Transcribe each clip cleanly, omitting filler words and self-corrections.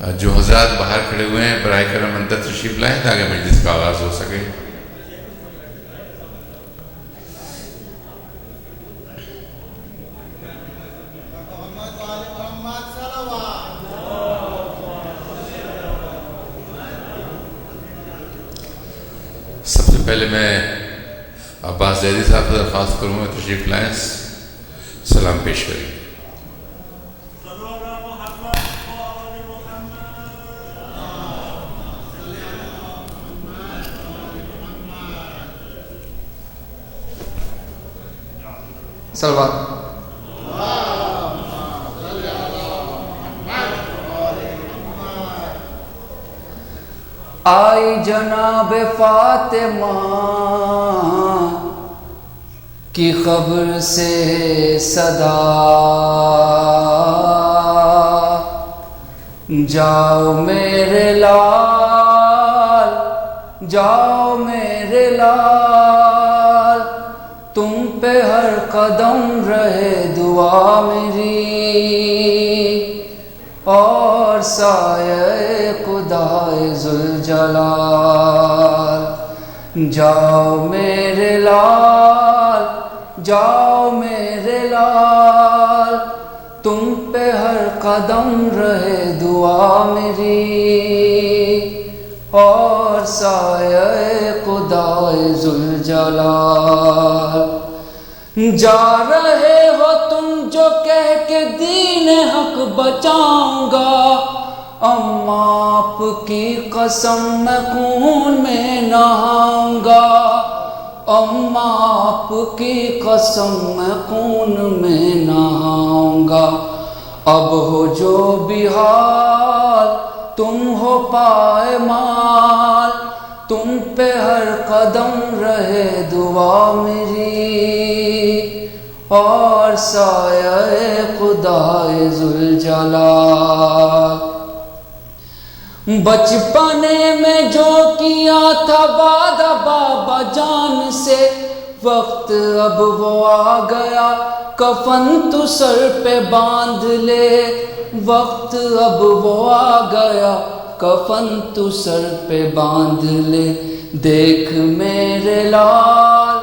جو حضرات باہر کھڑے ہوئے ہیں براہ کرم اندر تشریف لائیں تاکہ مجلس کا آغاز ہو سکے۔ سب سے پہلے میں عباس زیدی صاحب سے درخواست کروں گا تشریف لائیں، سلام پیش کریں۔ سلوات۔ آئی جناب فاطمہ کی قبر سے صدا، جاؤ میرے لال، جاؤ میرے لال، تم پہ ہر قدم رہے دعا میری، اور سایہ خدائے ذوالجلال، جاؤ میرے لال، جاؤ میرے لال، تم پہ ہر قدم رہے دعا میری، اور سایہ خدائے ذوالجلال، جا رہے ہو تم جو کہہ کے دین حق بچاؤں گا، اماں آپ کی قسم میں خون میں نہاؤں گا، اماں آپ کی قسم میں خون میں نہاؤں گا، اب ہو جو بھی حال تم ہو پائے مال، تم پہ ہر قدم رہے دعا میری، اور سایہ خدائے ذوالجلال، بچپنے میں جو کیا تھا وعدہ بابا جان سے، وقت اب وہ آ گیا کفن تو سر پہ باندھ لے، وقت اب وہ آ گیا کفن تو سر پہ باندھ لے، دیکھ میرے لال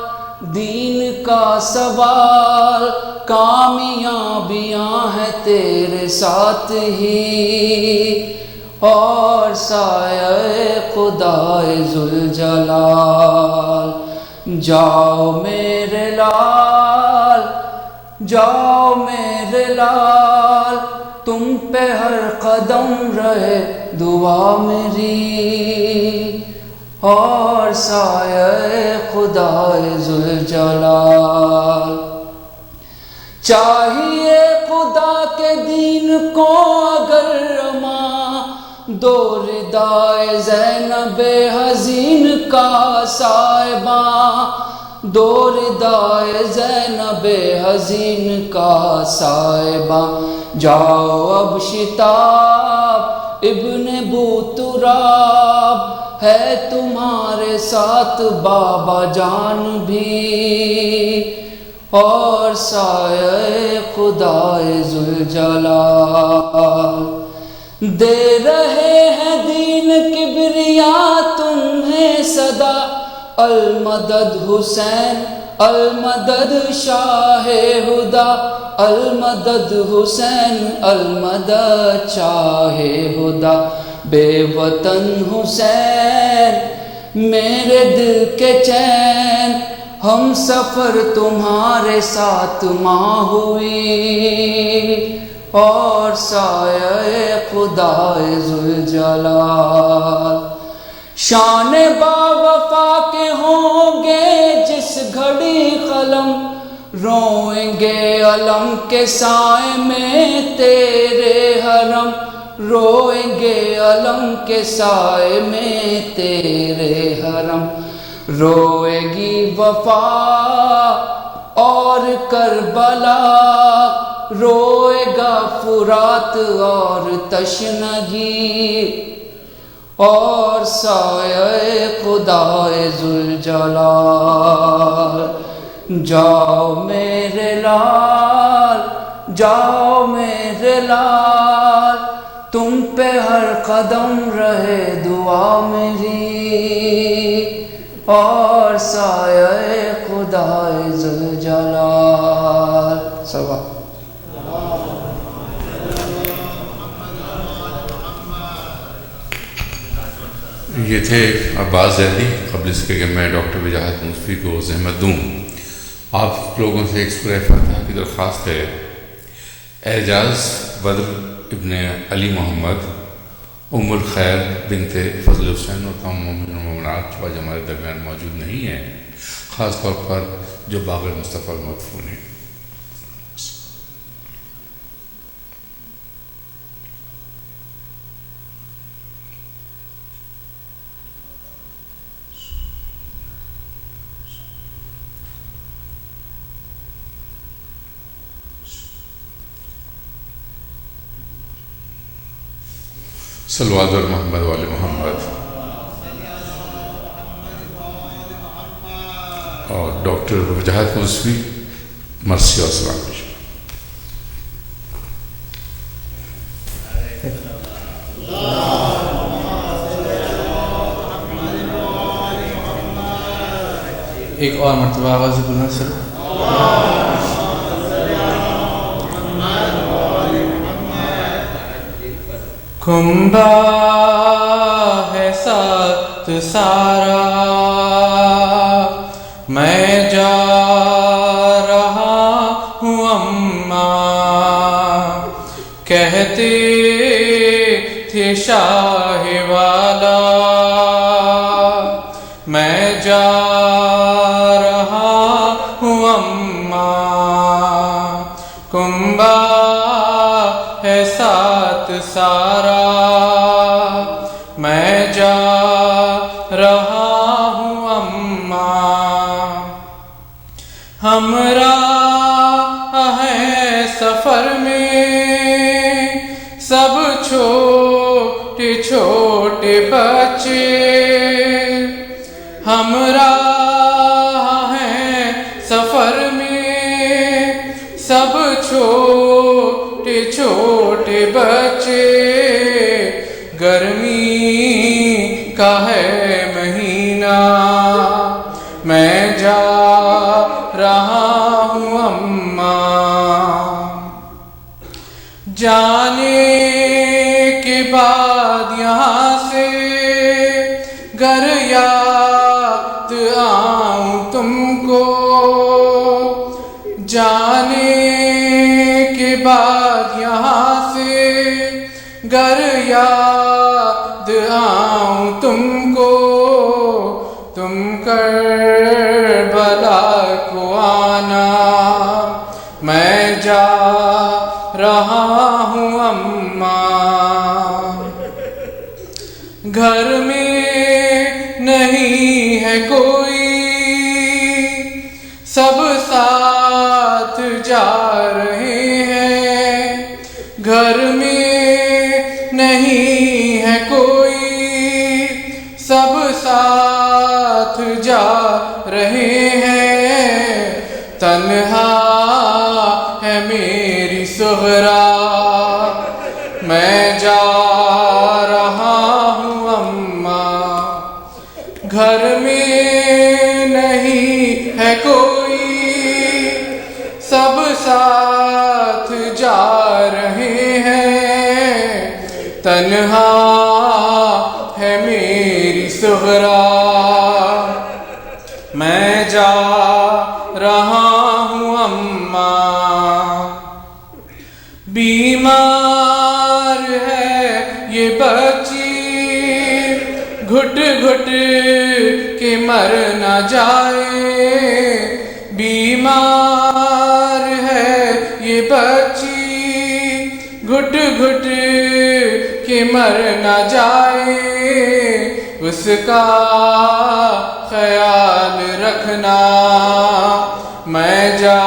دین کا سوال، کامیابیاں ہیں تیرے ساتھ ہی، اور سایہ خدائے ذوالجلال، جاؤ میرے لال، جاؤ میرے لال، تم پہ ہر قدم رہے دعا میری، اور سایہ خدائے ذوالجلال، چاہیے خدا کے دین کو اگر امان، دو ردائے زینب حزین کا صاحباں، دو ردائے زینب حزین کا صاحباں، جاؤ اب شتاب ابن بوتراب، ہے تمہارے ساتھ بابا جان بھی، اور سایہ خدائے ذوالجلال، دے رہے ہیں دین کبریا تمہیں صدا، المدد حسین المدد شاہ ہدا، المدد حسین المدد شاہ ہدا، بے وطن حسین میرے دل کے چین، ہم سفر تمہارے ساتھ ماں ہوئی، اور سایہ خدائے ذوالجلال، شان با وفا کے ہوں گے جس گھڑی قلم، روئیں گے علم کے سائے میں تیرے حرم، روئیں گے علم کے سائے میں تیرے حرم، روئے گی وفا اور کربلا، روئے گا فرات اور تشنگی، اور سایہ خدائے ذوالجلال، جاؤ میرے لال، جاؤ میرے لال، تم پہ پہ ہر قدم رہے دعا میری، اور سایہ خدائے ذوالجلال سوا. یہ تھے عباس زیدی. قبل اس کے کہ میں ڈاکٹر وجاہت منصفی کو زحمت دوں، آپ لوگوں سے ایک سورہ فاتحہ کی درخواست ہے. اعجاز بدر ابن علی محمد، ام الخیر بنت فضل حسین اور تمام مومن و مومنات جو آج ہمارے درمیان موجود نہیں ہیں، خاص طور پر جو باغ مصطفیٰ المدفون ہیں. صلوات اور محمد والے محمد. اور ڈاکٹر وجاہت منصفی مرسی اور سلام. ایک اور مرتبہ آواز بلند سے. کھمبا ہے سات سارا، میں جا رہا ہوں اماں، کہتے تھے شاہ والا، میں جا رہا ہوں اماں. کھمبا ہے سات سارا، میں جا رہا ہوں اماں. ہمراہ ہیں سفر میں سب چھوٹے چھوٹے بچے، ہمراہ ہیں سفر میں سب چھوٹے چھوٹے بچے. گرمی کا ہے مہینہ، میں جا رہا ہوں اماں. جانے کے بعد یہاں سے گھر یاد آؤں تم کو، جانے کے بعد یہاں سے گر یاد آؤں تم کو. تم کربلا کو آنا، میں جا رہا ہوں اماں. گھر میں نہیں ہے کوئی، سب ساتھ جا رہے ہیں. گھر میں نہیں ہے کوئی، سب ساتھ جا رہے ہیں. تنہا ہے میری صغرا، میں جا رہا ہوں اماں. گھر میں نہیں ہے کوئی، سب ساتھ جا رہے ہیں. تنہا ہے میری صغرا، میں جا رہا ہوں اماں. بیمار ہے یہ بچی، گھٹ گھٹ کے مر نہ جائے. بیمار ہے یہ بچی، گھٹ گھٹ کے مر نہ جائے. اس کا خیال رکھنا، میں جا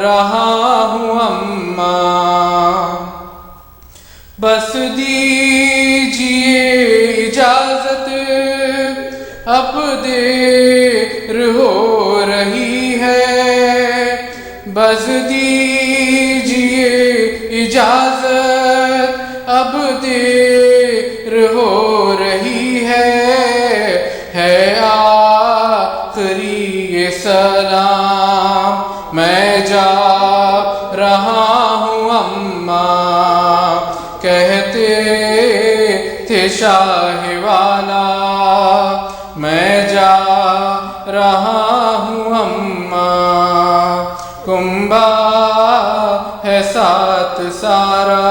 رہا ہوں اماں. بس دیجیے اجازت، اب دیر ہو رہی ہے. بس دیجیے اجازت، اب دیر ہو رہی ہے آخری یہ سلام، میں جا رہا ہوں اماں کہتے تھے شاہ والا، میں جا رہا ہوں اماں کنبہ ہے ساتھ سارا،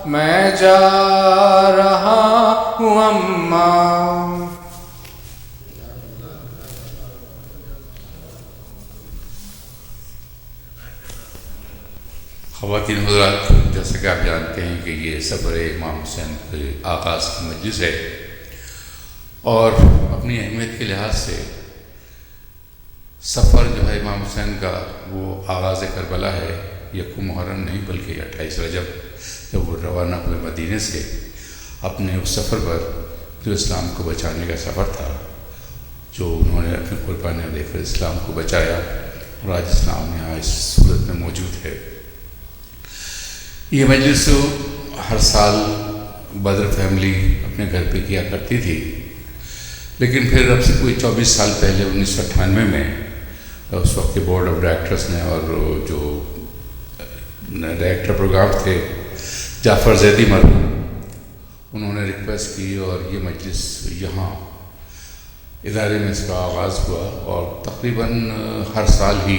میں جا رہا ہوں اماں۔ خواتین حضرات، جیسا کہ آپ جانتے ہیں کہ یہ سفر امام حسین کے آغاز کی مجلس ہے، اور اپنی اہمیت کے لحاظ سے سفر جو ہے امام حسین کا وہ آغاز کربلا ہے، یکم محرم نہیں بلکہ 28 رجب، جب وہ روانہ ہوئے مدینے سے اپنے اس سفر پر جو اسلام کو بچانے کا سفر تھا، جو انہوں نے اپنی قربانیاں دے کر اسلام کو بچایا، اور آج اسلام یہاں اس صورت میں موجود ہے۔ یہ مجلس ہر سال بدر فیملی اپنے گھر پہ کیا کرتی تھی، لیکن پھر اب سے کوئی 24 سال پہلے 1998 میں اس وقت کے بورڈ آف ڈائریکٹرز نے اور جو ڈائریکٹر پروگرام تھے جعفر زیدی مرحوم، انہوں نے ریکویسٹ کی اور یہ مجلس یہاں ادارے میں اس کا آغاز ہوا، اور تقریباً ہر سال ہی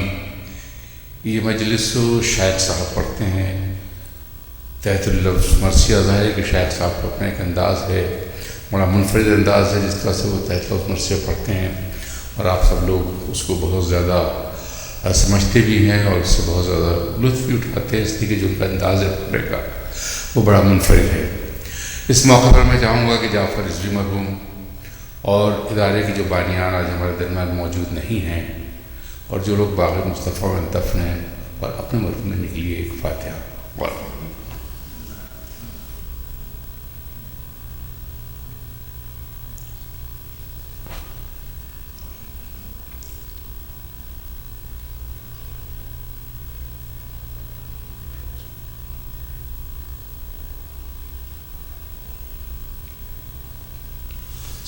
یہ مجلس شیخ صاحب پڑھتے ہیں تحت اللفظ مرثیہ۔ ظاہر ہے کہ شیخ صاحب کا اپنا ایک انداز ہے، بڑا منفرد انداز ہے جس طرح سے وہ تحت لفظ مرثیہ پڑھتے ہیں، اور آپ سب لوگ اس کو بہت زیادہ سمجھتے بھی ہیں اور اس سے بہت زیادہ لطف بھی اٹھاتے ہیں، اس لیے کہ جو ان کا انداز ہے پڑھنے کا وہ بڑا منفرد ہے۔ اس موقع پر میں چاہوں گا کہ جعفر رضوی مرحوم اور ادارے کے جو بانیان آج ہمارے درمیان موجود نہیں ہیں، اور جو لوگ باغ مصطفیٰ میں دفن ہیں، اور اپنے مرحومین کے لیے ایک فاتحہ پڑھیں۔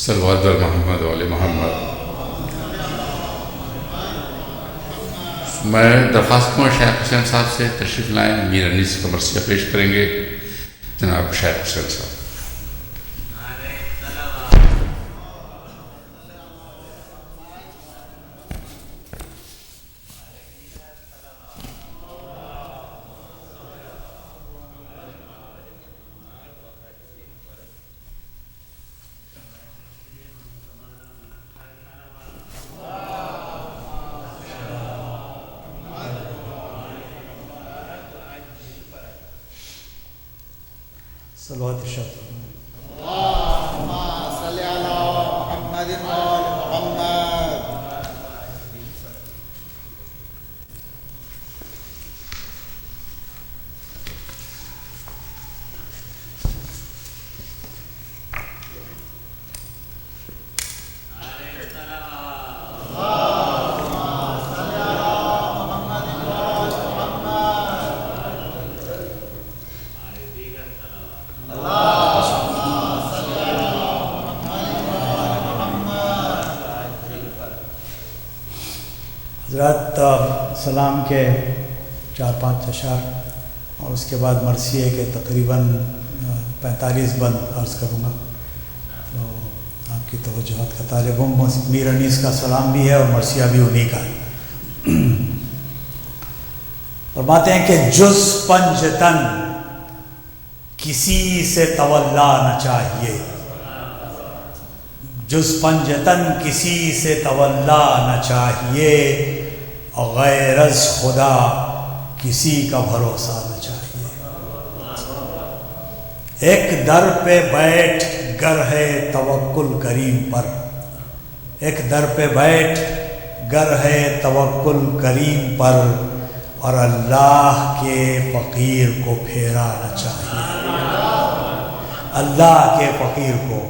صلوات بر محمد و آل محمد۔ میں درخواست کروں شیخ حسین صاحب سے تشریف لائیں، میر انیس کا مرثیہ پیش کریں گے جناب شیخ حسین صاحب۔ صلوات الشرف۔ اللهم صل على محمد وآل محمد۔ حضرات، سلام کے 4-5 اشعار اور اس کے بعد مرثیے کے تقریباً 45 بند عرض کروں گا، تو آپ کی توجہات کا طالب ہوں۔ میر انیس کا سلام بھی ہے اور مرثیہ بھی انہی کا ہے۔ فرماتے ہیں کہ جز پنجتن کسی سے تولا نہ چاہیے، جز پنجتن کسی سے تولا نہ چاہیے، غیر از خدا کسی کا بھروسہ نہ چاہیے۔ ایک در پہ بیٹھ گر ہے توکل کریم پر، ایک در پہ بیٹھ گر ہے توکل کریم پر، اور اللہ کے فقیر کو پھیرا نہ چاہیے، اللہ کے فقیر کو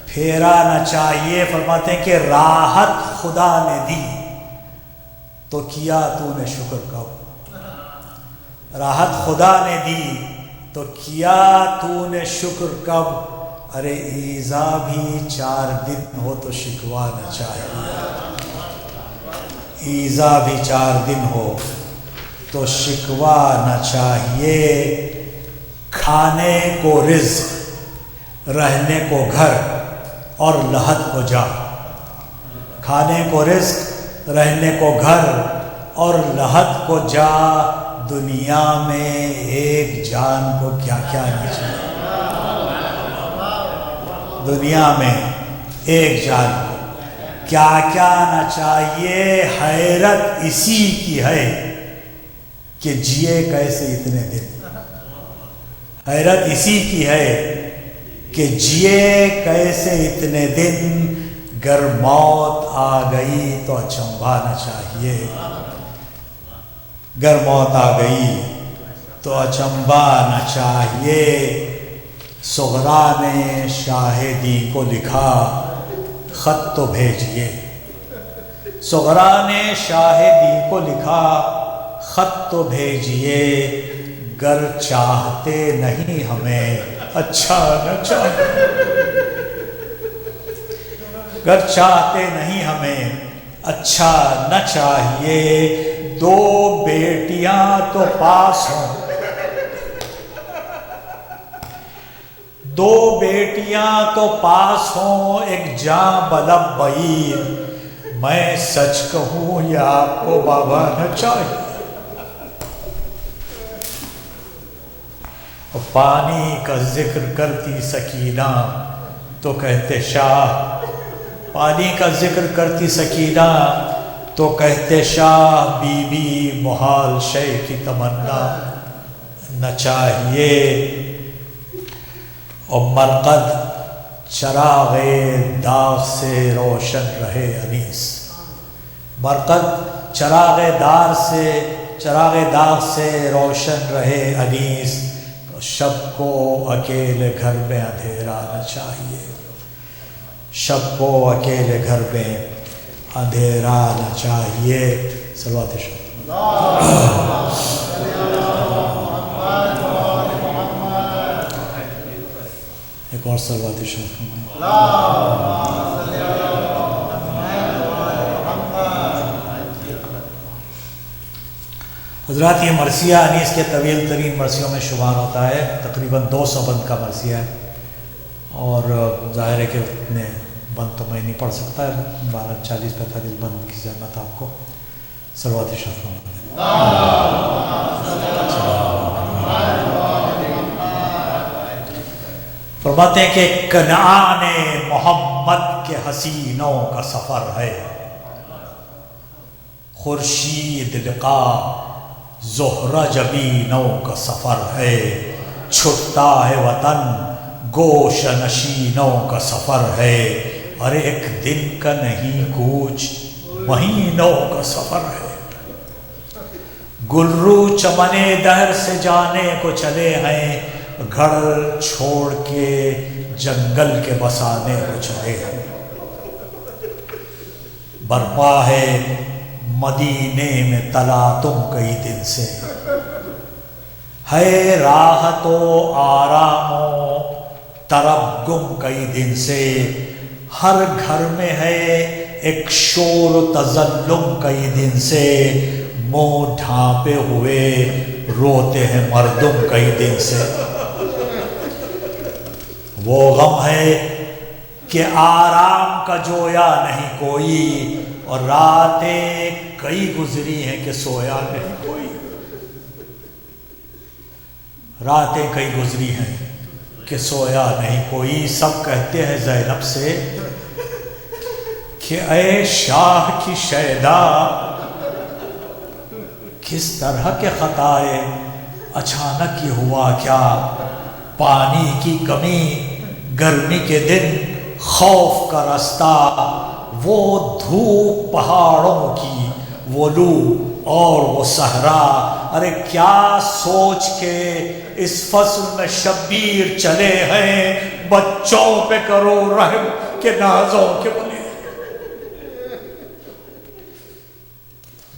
پھیرا نہ چاہیے۔ فرماتے ہیں کہ راحت خدا نے دی تو کیا تو نے شکر کب، راحت خدا نے دی تو کیا تو نے شکر کب؟ ارے ایذا بھی 4 دن ہو تو شکوہ نہ چاہیے، ایذا بھی 4 دن ہو تو شکوہ نہ چاہیے۔ کھانے کو رزق، رہنے کو گھر اور لحد کو جا، کھانے کو رزق، رہنے کو گھر اور لحد کو جا، دنیا میں ایک جان کو کیا کیا نہیں چاہیے، دنیا میں ایک جان کو کیا کیا نہ چاہیے۔ حیرت اسی کی ہے کہ جیے کیسے اتنے دن، حیرت اسی کی ہے کہ جیے کیسے اتنے دن، گر موت آ گئی تو اچنبھا نہ چاہیے، گر موت آ گئی تو اچنبھا نہ چاہیے۔ صغرا نے شاہدی کو لکھا خط تو بھیجیے، صغرا نے شاہدی کو لکھا خط تو بھیجیے، گر چاہتے نہیں ہمیں اچھا نہ چاہیے، گر چاہتے نہیں ہمیں اچھا نہ چاہیے۔ 2 بیٹیاں تو پاس ہوں، 2 بیٹیاں تو پاس ہوں، ایک جاں بلب بعید، میں سچ کہوں یا آپ کو بابا نہ چاہیے۔ پانی کا ذکر کرتی سکینہ تو کہتے شاہ، پانی کا ذکر کرتی سکینہ تو کہتے شاہ، بی بی محال شے کی تمنا نہ چاہیے۔ اور مرقد چراغ داغ سے روشن رہے انیس، مرقد چراغ داغ سے روشن رہے انیس، شب کو اکیلے گھر میں اندھیرا نہ چاہیے، شب کو اکیلے گھر میں اندھیرا نہ چاہیے۔ صلوات شریف ایک اور صلوات شریف حضرات، یہ مرثیہ انیس کے طویل ترین مرثیوں میں شمار ہوتا ہے، تقریباً 200 بند کا مرثیہ ہے، اور ظاہر ہے کہ اتنے بند تو میں نہیں پڑھ سکتا ہے، 40-45 بند کی زحمت آپ کو۔ صلوات شریف فرماتے ہیں کہ کنعان محمد کے حسینوں کا سفر ہے، خورشید لقا زہرہ جبینوں کا سفر ہے، چھٹا ہے وطن گوش نشینوں کا سفر ہے، اور ایک دن کا نہیں کوچ مہینوں کا سفر ہے۔ گلرو چمنے دہر سے جانے کو چلے ہیں، گھر چھوڑ کے جنگل کے بسانے کو چلے ہیں۔ برپا ہے مدینے میں تلاتم کئی دن سے، ہے راحت و آرام و طرب گم کئی دن سے، ہر گھر میں ہے ایک شور و تظلم کئی دن سے، منہ ڈھانپے ہوئے روتے ہیں مردم کئی دن سے۔ وہ غم ہے کہ آرام کا جویا نہیں کوئی، اور راتیں کئی گزری ہیں کہ سویا نہیں کوئی، راتیں کئی گزری ہیں کہ سویا نہیں کوئی۔ سب کہتے ہیں زینب سے کہ اے شاہ کی شیدا، کس طرح کے خطائے اچانک یہ ہوا کیا، پانی کی کمی، گرمی کے دن، خوف کا رستہ، وہ دھوپ پہاڑوں کی، وہ لو اور وہ صحرا۔ ارے کیا سوچ کے اس فصل میں شبیر چلے ہیں، بچوں پہ کرو رحم کہ نازوں کے پلے،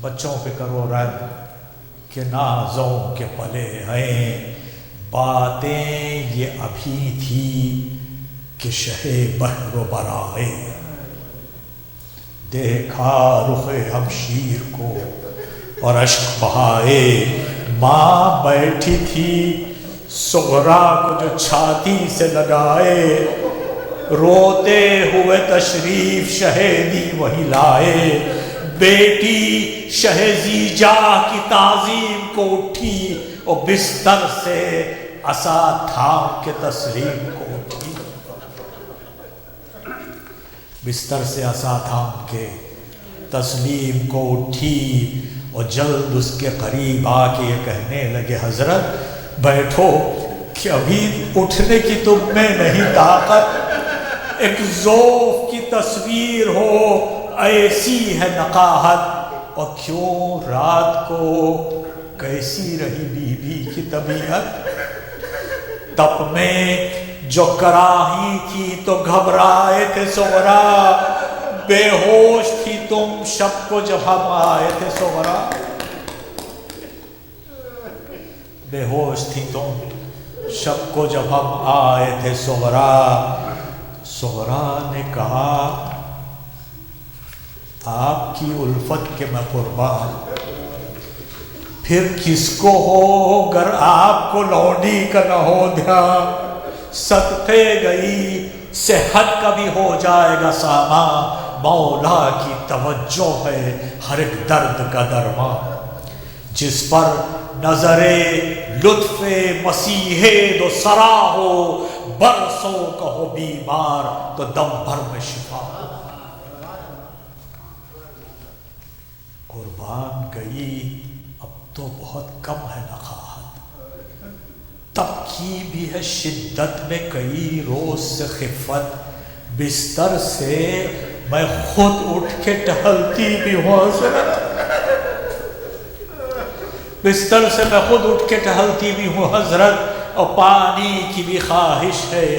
بچوں پہ کرو رحم کہ نازوں کے پلے ہیں۔ باتیں یہ ابھی تھی کہ شہ بحر و برائے، دیکھا رخ ہمشیر کو اور اشک بہائے، ماں بیٹھی تھی صغرا کو جو چھاتی سے لگائے، روتے ہوئے تشریف شہیدی وہی لائے، بیٹی شہزیجا کی تعظیم کو اٹھی اور بستر سے عصا تھام کے تسلیم کو اٹھی، بستر سے عصا تھام کے تسلیم کو اٹھی اور جلد اس کے قریب آ کے یہ کہنے لگے حضرت بیٹھو کہ ابھی اٹھنے کی تم میں نہیں طاقت، ایک ذوق کی تصویر ہو ایسی ہے نقاہت، اور کیوں رات کو کیسی رہی بی بی کی طبیعت، تپ میں جو کراہی تھی تو گھبرائے تھے صغرا، بے ہوش تھی تم شب کو جب ہم آئے تھے صغرا، بے ہوش تھی تم شب کو جب ہم آئے تھے صغرا، صغرا نے کہا آپ کی الفت کے میں قربان، پھر کس کو ہو گر آپ کو لونڈی کا نہ ہو دھیان، صدقے گئی صحت کا بھی ہو جائے گا سامان، مولا کی توجہ ہے ہر ایک درد کا درما، جس پر نظر لطف مسیح دو سرا ہو، برسوں کا ہو بیمار تو دم بھر میں شفا ہو، قربان گئی اب تو بہت کم ہے نقاہت، تب کی بھی ہے شدت میں کئی روز سے خفت، بستر سے میں خود اٹھ کے ٹہلتی بھی ہوں حضرت، بستر سے میں خود اٹھ کے ٹہلتی بھی ہوں حضرت، اور پانی کی بھی خواہش ہے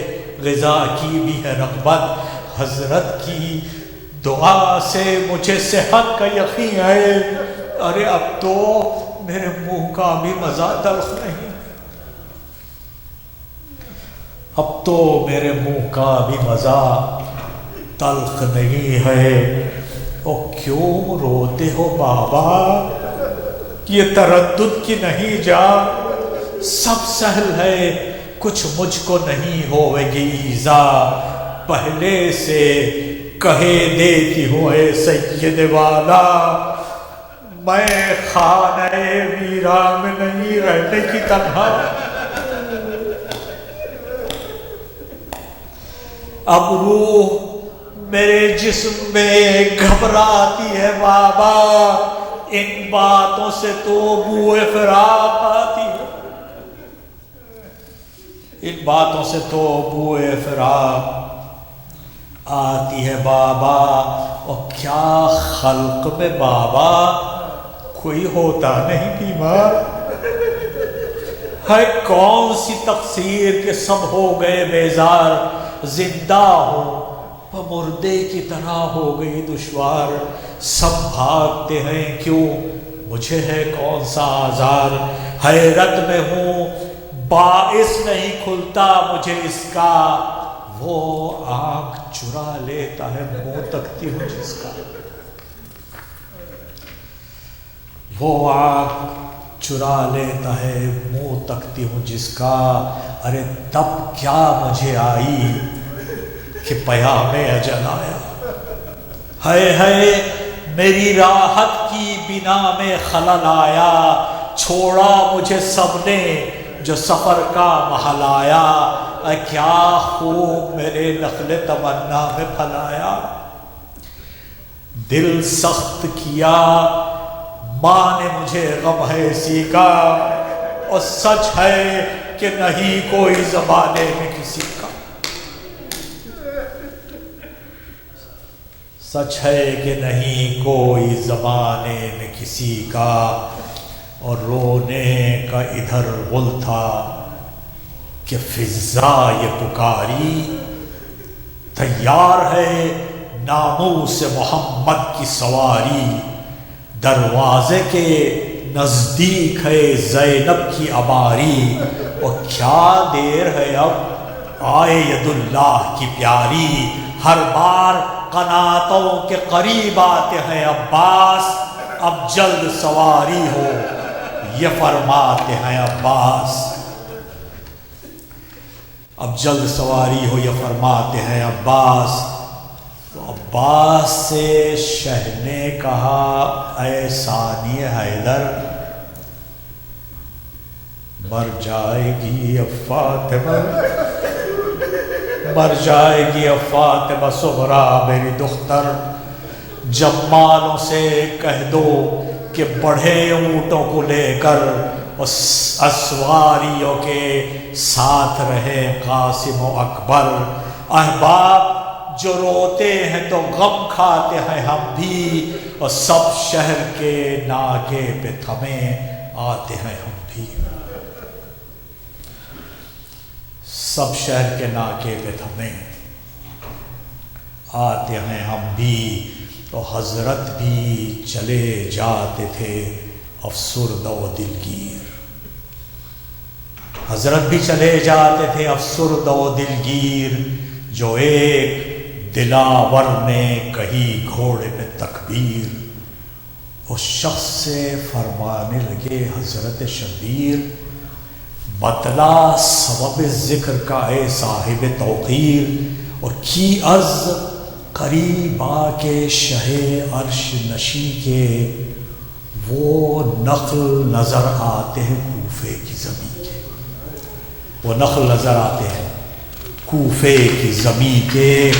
غذا کی بھی ہے رغبت، حضرت کی دعا سے مجھے صحت کا یقین ہے، ارے اب تو میرے منہ کا بھی مزہ تلخ نہیں، اب تو میرے منہ کا بھی مزہ تلخ نہیں ہے، اور کیوں روتے ہو بابا، یہ تردد کی نہیں جا، سب سہل ہے کچھ مجھ کو نہیں ہوئے گی ایزا، پہلے سے کہے دیتی ہوں اے سید والا، میں خانہ ویرا میں نہیں رہنے کی تنہا، اب روح میرے جسم میں گھبراتی ہے بابا، ان باتوں سے تو بوئے فراق آتی ہے، ان باتوں سے تو بوئے فراق آتی ہے بابا، اور کیا خلق میں بابا کوئی ہوتا نہیں بیمار، ہے کون سی تقصیر کہ سب ہو گئے بیزار، زندہ ہو مردے کی طرح ہو گئی دشوار، سب بھاگتے ہیں کیوں مجھے ہے کون سا آزار، حیرت میں ہوں باعث نہیں کھلتا مجھے اس کا، وہ آنکھ چرا لیتا ہے منہ تکتی ہوں جس کا، وہ آنکھ چرا لیتا ہے منہ تکتی ہوں جس کا، ارے تب کیا مجھے آئی کہ پیام اجل آیا، ہے میری راحت کی بنا میں خلل آیا، چھوڑا مجھے سب نے جو سفر کا محل آیا، کیا خوب میرے نخل تمنا میں پھلایا، دل سخت کیا ماں نے مجھے غم ہے اسی کا، اور سچ ہے کہ نہیں کوئی زمانے میں کسی کا، سچ ہے کہ نہیں کوئی زمانے میں کسی کا، اور رونے کا ادھر غل تھا کہ فضا یہ پکاری، تیار ہے ناموس محمد کی سواری، دروازے کے نزدیک ہے زینب کی عماری، اور کیا دیر ہے اب آئے ید اللہ کی پیاری، ہر بار قناتوں کے قریب آتے ہیں عباس، اب جلد سواری ہو یہ فرماتے ہیں عباس، اب جلد سواری ہو یہ فرماتے ہیں عباس۔ تو عباس سے شہ نے کہا اے ثانی حیدر، مر جائے گی اب فاطمہ، مر جائے گی اب فاطمہ صغریٰ میری دختر، جمالوں سے کہہ دو کہ بڑھے اونٹوں کو لے کر اس اسواریوں کے ساتھ رہے قاسم و اکبر، احباب جو روتے ہیں تو غم کھاتے ہیں ہم بھی، اور سب شہر کے ناکے پہ تھمے آتے ہیں ہم بھی، سب شہر کے ناکے پہ تھمے آتے ہیں ہم بھی، تو حضرت بھی چلے جاتے تھے افسردہ و دلگیر، حضرت بھی چلے جاتے تھے افسردہ و دلگیر، جو ایک دلاور نے کہی گھوڑے پہ تکبیر، اس شخص سے فرمانے لگے حضرت شبیر، بتلا سبب ذکر کا اے صاحب توقیر، اور کی عرض قریب آ کے شہ عرش نشی کے، وہ نخل نظر آتے ہیں کوفے کی زمین کے، وہ نخل نظر آتے ہیں کوفے کی زمین کے،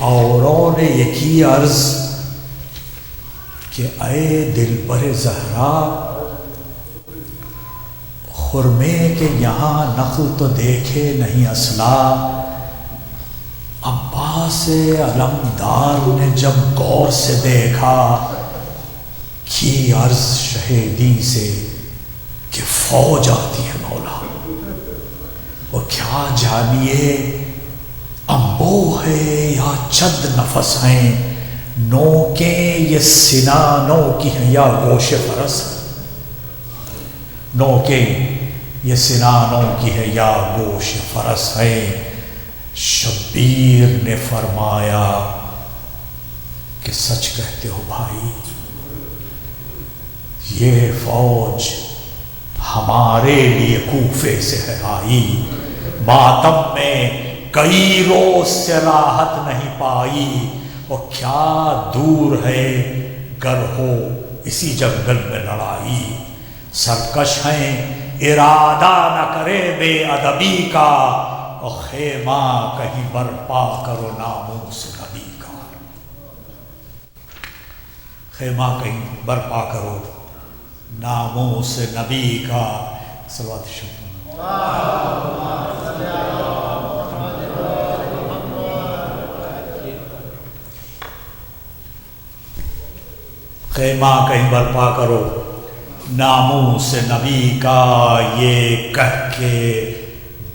اوروں نے یہ کی عرض کہ اے دلبر زہرا، خرمے کے یہاں نخل تو دیکھے نہیں اصلا، عباس علمدار نے جب غور سے دیکھا، کی عرض شہیدی سے کہ فوج آتی ہے مولا، اور کیا جانیے انبو ہے یا چند نفس ہیں، نوکیں یہ سنانوں کی ہیں یا گوش فرس، نوکیں یہ سنانوں کی ہے یا گوش فرس ہے۔ شبیر نے فرمایا کہ سچ کہتے ہو بھائی، یہ فوج ہمارے لیے کوفے سے ہے آئی، ماتم میں کئی روز سے راحت نہیں پائی، اور کیا دور ہے گر ہو اسی جنگل میں لڑائی، سرکش ہیں ارادہ نہ کرے بے ادبی کا، اور خیمہ کہیں برپا کرو ناموس نبی کا، خیمہ کہیں برپا کرو ناموس نبی کا۔ صلوات شریف خیمہ کہیں برپا کرو ناموس نبی کا، یہ کہہ کے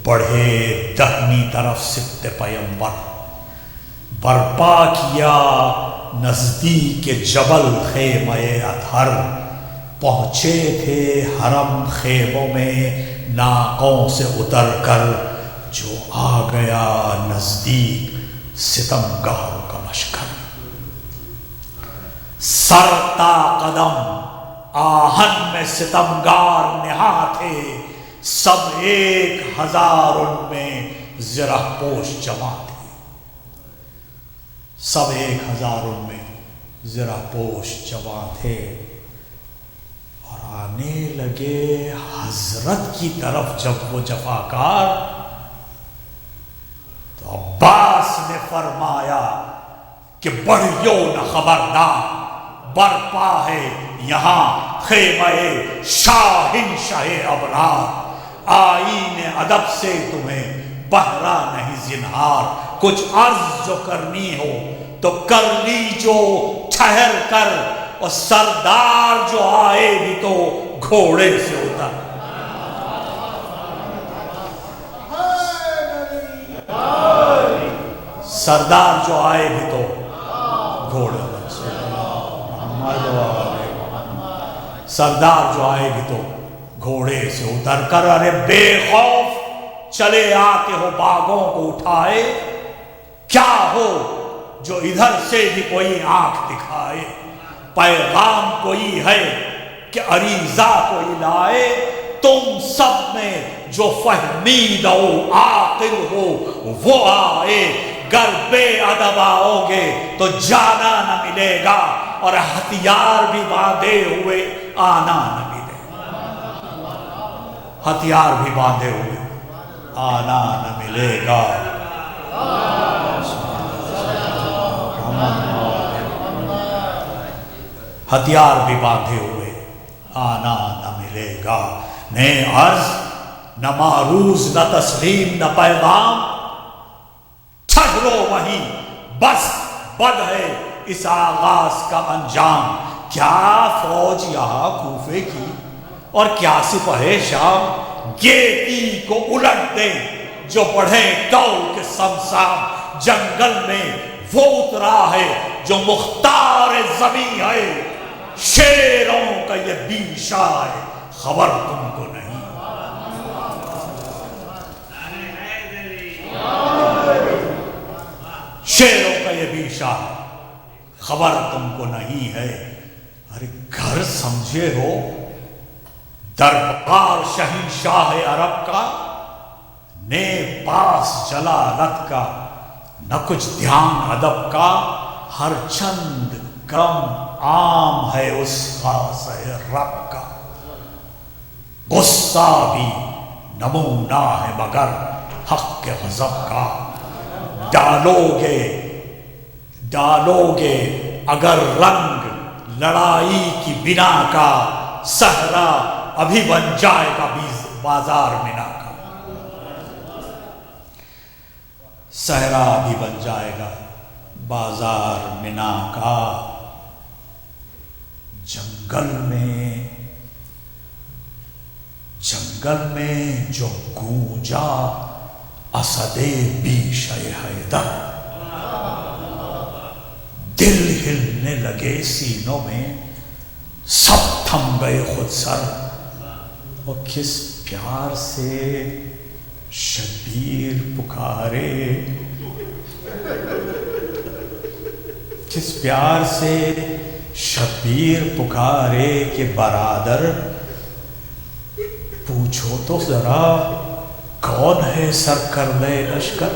بڑھے دہنی طرف سبت پیمبر، برپا کیا نزدیک جبل خیمہ اطہر، پہنچے تھے حرم خیموں میں ناقوں سے اتر کر، جو آ گیا نزدیک ستمگاروں کا لشکر، سرتا قدم آہن میں ستمگار نہا تھے، سب 1000 ان میں زرہ پوش جمع تھے، سب 1000 ان میں زرہ پوش جمع تھے، اور آنے لگے حضرت کی طرف جب وہ جفاکار، تو عباس نے فرمایا کہ بڑھیو نہ خبردار، برپا ہے یہاں خیمہ شاہن شاہ ابرار، آئین ادب سے تمہیں بہرا نہیں زنہار، کچھ عرض جو کرنی ہو تو کر لیجو ٹھہر کر، اور سردار جو آئے بھی تو گھوڑے سے اتر، سردار جو آئے بھی تو گھوڑے سے، سردار جو آئے گی تو گھوڑے سے اتر کر ارے بے خوف چلے آتے ہو باغوں کو اٹھائے، کیا ہو جو ادھر سے بھی کوئی آنکھ دکھائے، پیغام کوئی ہے کہ عریضہ کوئی لائے، تم سب میں جو فہمید و عاقل ہو وہ آئے، گر بے ادب آؤ گے تو جانا نہ ملے گا، اور ہتھیار بھی باندھے ہوئے آنا نہ ملے گا، ہتھیار بھی باندھے ہوئے آنا نہ ملے گا۔ ہتھیار بھی باندھے ہوئے آنا نہ ملے گا۔ نہ عرض نہ معروض نہ تسلیم نہ پیغام، ٹھہرو وہیں بس بد ہے اس آغاز کا انجام، کیا فوج یہاں کوفے کی اور کیا سپہ شام، گیتی کو الٹ دیں جو بڑھے ٹول کے سمسام، جنگل میں وہ اترا ہے جو مختار زمیں ہے، شیروں کا یہ بیشا ہے خبر تم کو نہیں۔ شیروں کا یہ بیشا ہے خبر تم کو نہیں ہے۔ ارے گھر سمجھے ہو دربار شہنشاہ عرب کا، نے پاس جلالت کا نہ کچھ دھیان ادب کا، ہر چند کرم عام ہے اس خاص رب کا، غصہ بھی نمونہ ہے مگر حق کے غضب کا، ڈالو گے اگر رنگ لڑائی کی بنا کا، صحرا ابھی بن جائے گا بازار منا کا، صحرا بھی بن جائے گا بازار منا کا۔ جنگل میں جو گونجا اسد بیش حیدر، دل ہلنے لگے سینوں میں سب تھم گئے خود سر، اور کس پیار سے شبیر پکارے، کس پیار سے شبیر پکارے کہ برادر پوچھو تو ذرا کون ہے سرکردہ لشکر،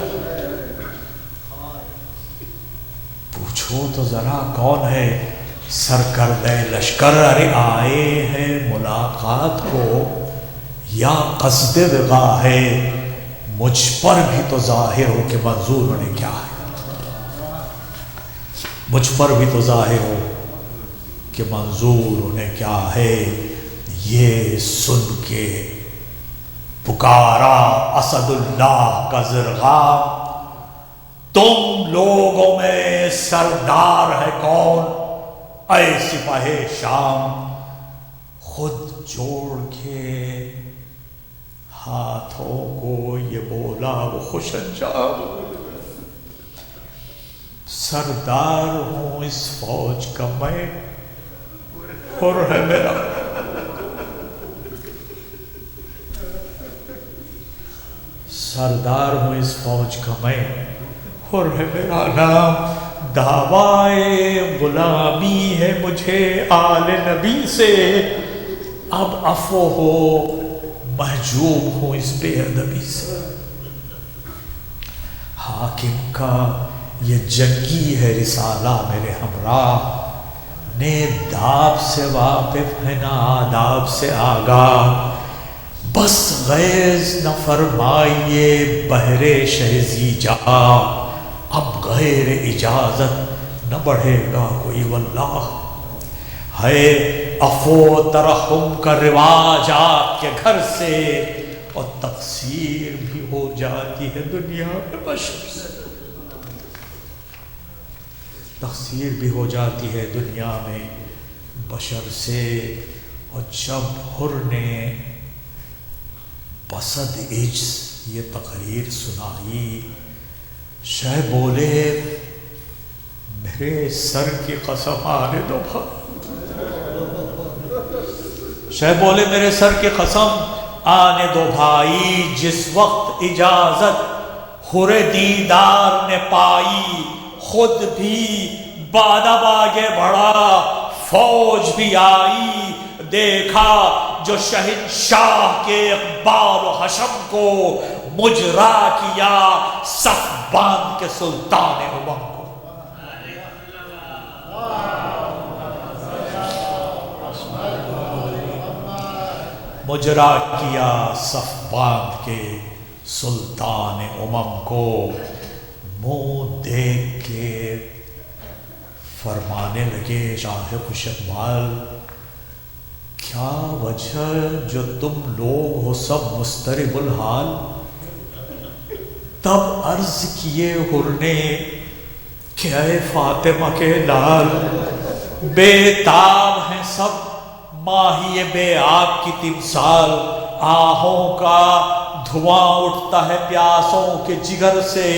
پوچھو تو ذرا کون ہے سرکردہ لشکر، ارے آئے ہیں ملاقات کو یا قصد وغا ہے، مجھ پر بھی تو ظاہر ہو کہ منظور انہیں کیا ہے، مجھ پر بھی تو ظاہر ہو کہ منظور انہیں کیا ہے۔ یہ سن کے پکارا اسد اللہ کا زرغام، تم لوگوں میں سردار ہے کون اے سپاہ شام، خود جوڑ کے ہاتھوں کو یہ بولا وہ خوش انجام، سردار ہوں اس فوج کا میں، حر ہے میرا سردار ہوں اس فوج کا میں، حر ہے میرا نام، دعوائے غلامی ہے مجھے آل نبی سے، اب عفو ہو محجوب ہوں اس بے ادبی سے، حاکم کا یہ جنگی ہے رسالہ میرے ہمراہ، نیب داب سے واقف ہے نہ آداب سے آگاہ، بس غیظ نہ فرمائیے بحر شہزی جا، اب غیر اجازت نہ بڑھے گا کوئی واللہ، ہے عفو ترحم کا رواج آپ کے گھر سے، اور تقصیر بھی ہو جاتی ہے دنیا میں بشر سے، تقصیر بھی ہو جاتی ہے دنیا میں بشر سے۔ اور جب حر نے بسد عجز یہ تقریر سنائی، شہ بولے میرے سر کی قسم آنے دو بھائی، شہ بولے میرے سر کی قسم آنے دو بھائی جس وقت اجازت خور دیدار نے پائی، خود بھی بادب آگے بڑھا فوج بھی آئی، دیکھا جو شہنشاہ کے اقبال و حشم کو مجرا کیا صف باندھ کے سلطان امم کو۔ مجرا کیا صف باندھ کے سلطان امم کو، منہ دیکھ کے فرمانے لگے شاہ خوش اقبال، کیا وجہ جو تم لوگ ہو سب مضطرب الحال؟ تب عرض کیے حر نے کہ اے فاطمہ کے لال، بے تاب ہیں سب ماہی بے آب کی تمثال، آہوں کا دھواں اٹھتا ہے پیاسوں کے جگر سے،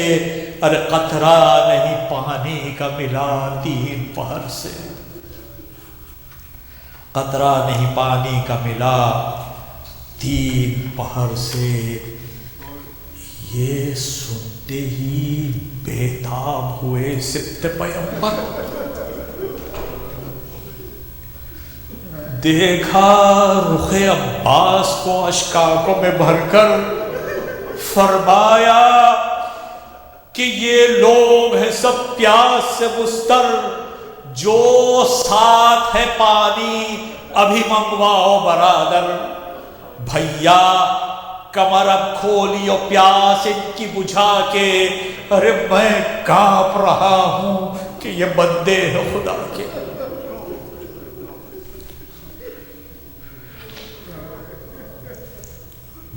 ارے قطرہ نہیں پانی کا ملا تین پہر سے، قطرہ نہیں پانی کا ملا تین پہر سے۔ یہ سنتے ہی بے تاب ہوئے سبط پیغمبر، دیکھا رخ عباس کو اشکاکوں میں بھر کر، فرمایا کہ یہ لوگ ہیں سب پیاس سے مستر، جو ساتھ ہے پانی ابھی منگواؤ برادر، بھیا کمر اب کھولی اور پیاس ان کی بجھا کے، ارے میں کانپ رہا ہوں کہ یہ بندے ہیں خدا کے۔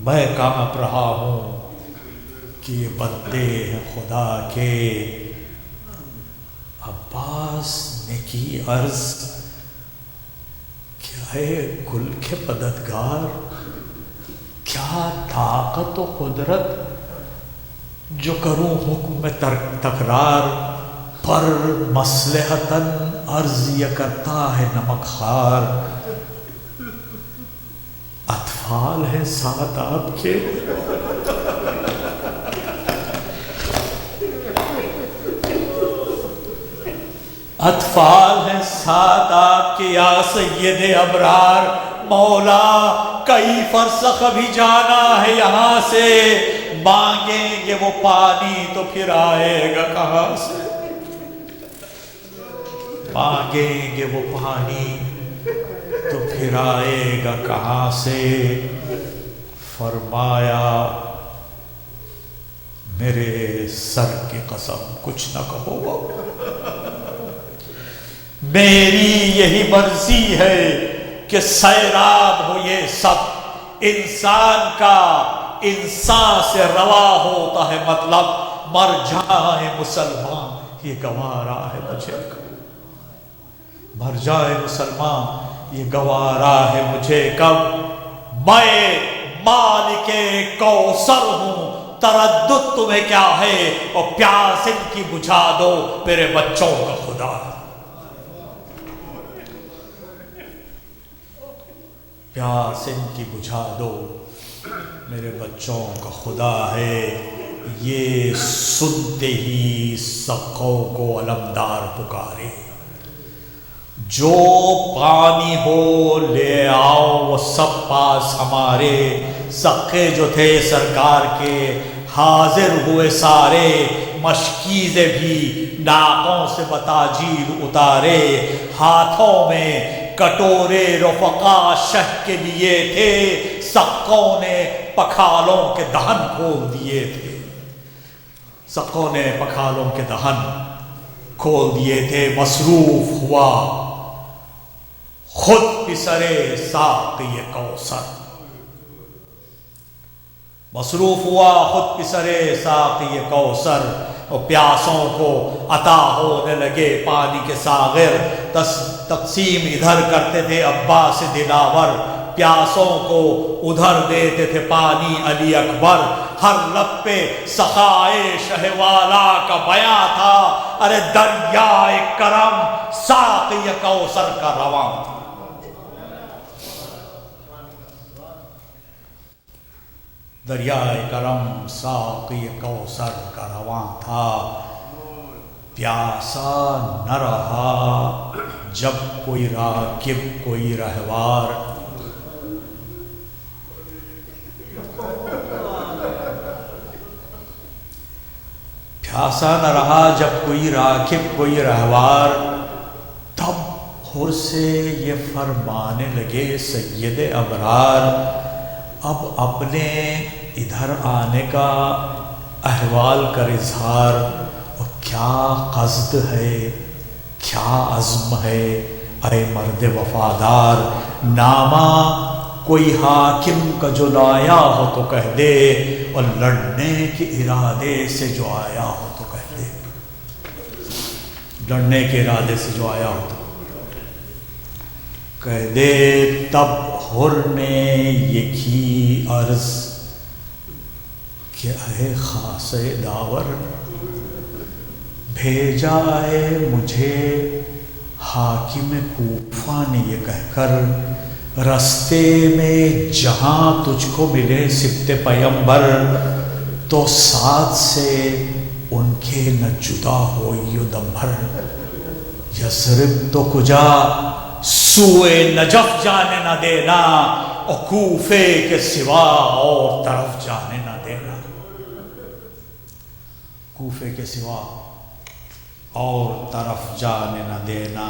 میں کانپ رہا ہوں کہ یہ بندے ہیں خدا کے۔ عباس نے کی عرض کہ اے گل کے مددگار، کیا طاقت و قدرت جو کروں حکم میں تکرار، پر مصلحتاً عرض یہ کرتا ہے نمک خوار، اطفال ہیں ساتھ آپ کے، اطفال ہیں ساتھ آپ کے یا سید ابرار، مولا کئی فرسخ بھی جانا ہے یہاں سے، مانگیں گے وہ پانی تو پھر آئے گا کہاں سے، مانگیں گے وہ پانی تو پھر آئے گا کہاں سے۔ فرمایا میرے سر کی قسم کچھ نہ کہو، میری یہی مرضی ہے کہ سیراب ہو یہ سب، انسان کا انسان سے روا ہوتا ہے مطلب، مر جائے مسلمان یہ گوارا ہے مجھے، مر جائے مسلمان یہ گوارا ہے مجھے کب، میں مالک کوثر ہوں، تردد تمہیں کیا ہے، اور پیاس ان کی بجھا دو میرے بچوں کا خدا، پیاس ان کی بجھا دو میرے بچوں کا خدا ہے۔ یہ سنتے ہی سقوں کو علمدار پکارے، جو پانی ہو لے آؤ وہ سب پاس ہمارے، سقے جو تھے سرکار کے حاضر ہوئے سارے، مشکیزیں بھی ناقوں سے بتاجیل اتارے، ہاتھوں میں کٹورے رفقا شہ کے لیے تھے، سقوں نے پکھالوں کے دہن کھول دیے تھے، سقوں نے پکھالوں کے دہن کھول دیے تھے، مصروف ہوا خود پسرے ساقی کوثر، مصروف ہوا خود پسرے ساقی کوثر، اور پیاسوں کو عطا ہونے لگے پانی کے ساغر، تقسیم ادھر کرتے تھے عباس دلاور، پیاسوں کو ادھر دیتے تھے پانی علی اکبر، ہر لب پہ سخائے شہ والا کا بیاں تھا، ارے دریائے کرم ساقی کوثر کا رواں تھا۔ دریائے کرم ساقی کوثر کا رواں تھا، پیاسا نہ رہا جب کوئی راکب کوئی رہوار، پیاسا نہ رہا جب کوئی راکب کوئی رہوار، تب حر سے یہ فرمانے لگے سید ابرار، اب اپنے ادھر آنے کا احوال کر اظہار، اور کیا قصد ہے کیا عزم ہے اے مرد وفادار، نامہ کوئی حاکم کا جو لایا ہو تو کہہ دے، اور لڑنے کے ارادے سے جو آیا ہو تو کہہ دے، لڑنے کے ارادے سے جو آیا ہو تو کہہ دے۔ تب حر نے یہ کی عرض کہ اے خاص داور، بھیجا ہے مجھے حاکم کوفہ نے یہ کہہ کر، رستے میں جہاں تجھ کو ملے سبط پیمبر، تو ساتھ سے ان کے نہ جدا ہوئی و دم بھر، یثرب تو کجا سوئے نجف جانے نہ دینا، اور کوفے کے سوا اور طرف جانے نہ دینا، کوفے کے سوا اور طرف جانے نہ دینا۔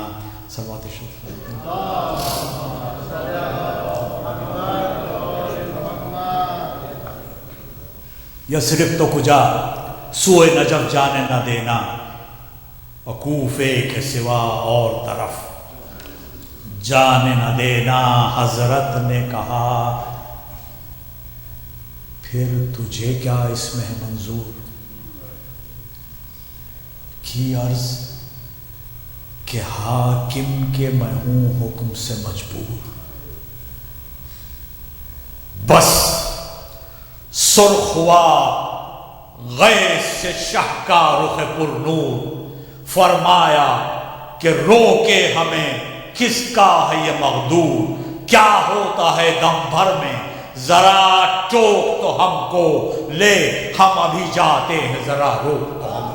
صلوات شریف یثرب تو کجا سوئے نجف جانے نہ دینا، اور کوفے کے سوا اور طرف جانے نہ دینا۔ حضرت نے کہا پھر تجھے کیا اس میں ہے منظور؟ کی عرض کہ حاکم کے میں ہوں حکم سے مجبور، بس سرخ ہوا غیر سے شاہ کا رخ پر نور، فرمایا کہ روکے ہمیں کس کا ہے یہ مغدور، کیا ہوتا ہے دم بھر میں ذرا ٹوک تو ہم کو لے، ہم ابھی جاتے ہیں ذرا روک تو ہم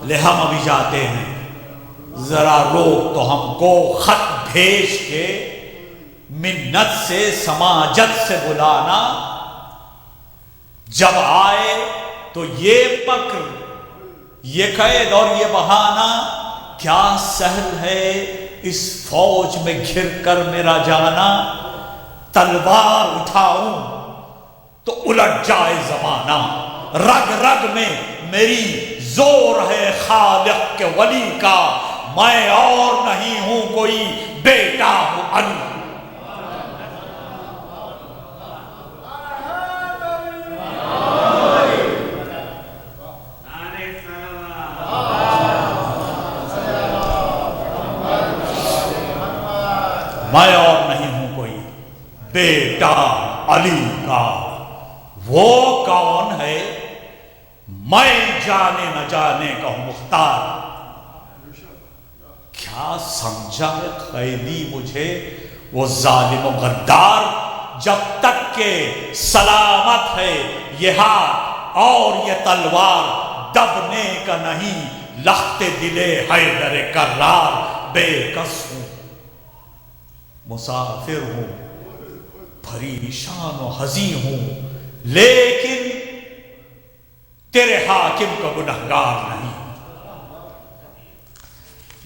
لے، ہم ابھی جاتے ہیں ذرا روک تو ہم کو، خط بھیج کے منت سے سماجت سے بلانا، جب آئے تو یہ مکر یہ قید اور یہ بہانہ، کیا سہل ہے اس فوج میں گھر کر میرا جانا، تلوار اٹھاؤں تو الٹ جائے زمانہ، رگ رگ میں میری زور ہے خالق کے ولی کا، میں اور نہیں ہوں کوئی بیٹا ہوں علی۔ میں اور نہیں ہوں کوئی بیٹا علی کا، وہ کون ہے میں جانے نہ جانے کا ہوں مختار، کیا سمجھا ہے قیدی مجھے وہ ظالم و غدار، جب تک کہ سلامت ہے یہ ہاتھ اور یہ تلوار، دبنے کا نہیں لخت دلے حیدر کرار، بے کس ہوں مسافر ہوں پریشان و حزین ہوں، لیکن تیرے حاکم کا گنہگار نہیں،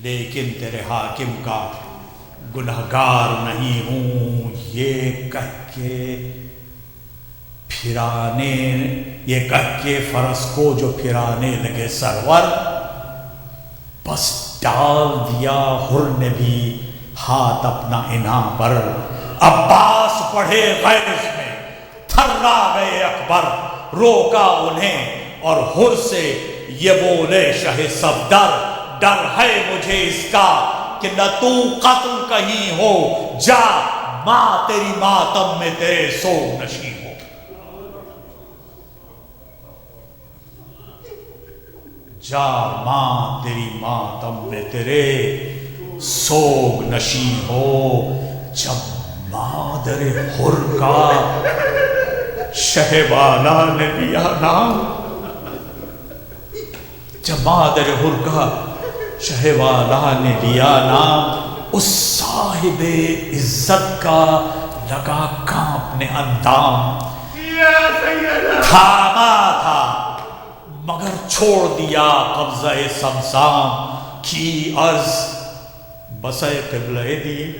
لیکن تیرے حاکم کا گنہگار نہیں ہوں، یہ کہہ کے پھرانے، یہ کہہ کے فرس کو جو پھرانے لگے سرور، بس ڈال دیا حر نے بھی ہاتھ اپنا انعام پر، عباس پڑھے غیظ میں تھرا گئے اکبر، روکا انہیں اور حر سے یہ بولے شہ صفدر، ڈر ہے مجھے اس کا کہ نہ تو قتل کہیں ہو، جا ماں تیری ماتم میں تیرے سوگ نشیں ہو، جا ماں تیری ماتم میں تیرے سوگ نشیں ہو، جب مادر حر کا شہوالا نے لیا نام، جب مادر حر کا شہوالا نے لیا نام، اس صاحب عزت کا لگا کانپنے اندام، تھاما تھا مگر چھوڑ دیا قبضہ سمسام، کی عرض بسے قبلہ دی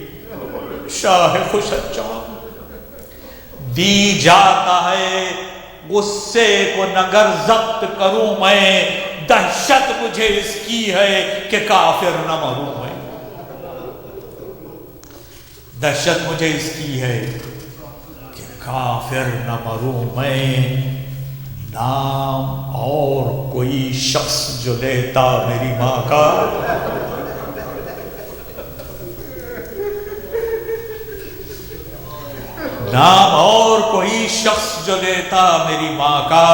شاہ خوش انجام، دی جاتا ہے غصے کو نگر ضبط کروں میں، دہشت مجھے اس کی ہے کہ کافر نہ مروں میں، دہشت مجھے اس کی ہے کہ کافر نہ مروں میں، نام اور کوئی شخص جو لیتا میری ماں کا، نام اور کوئی شخص جو لیتا میری ماں کا،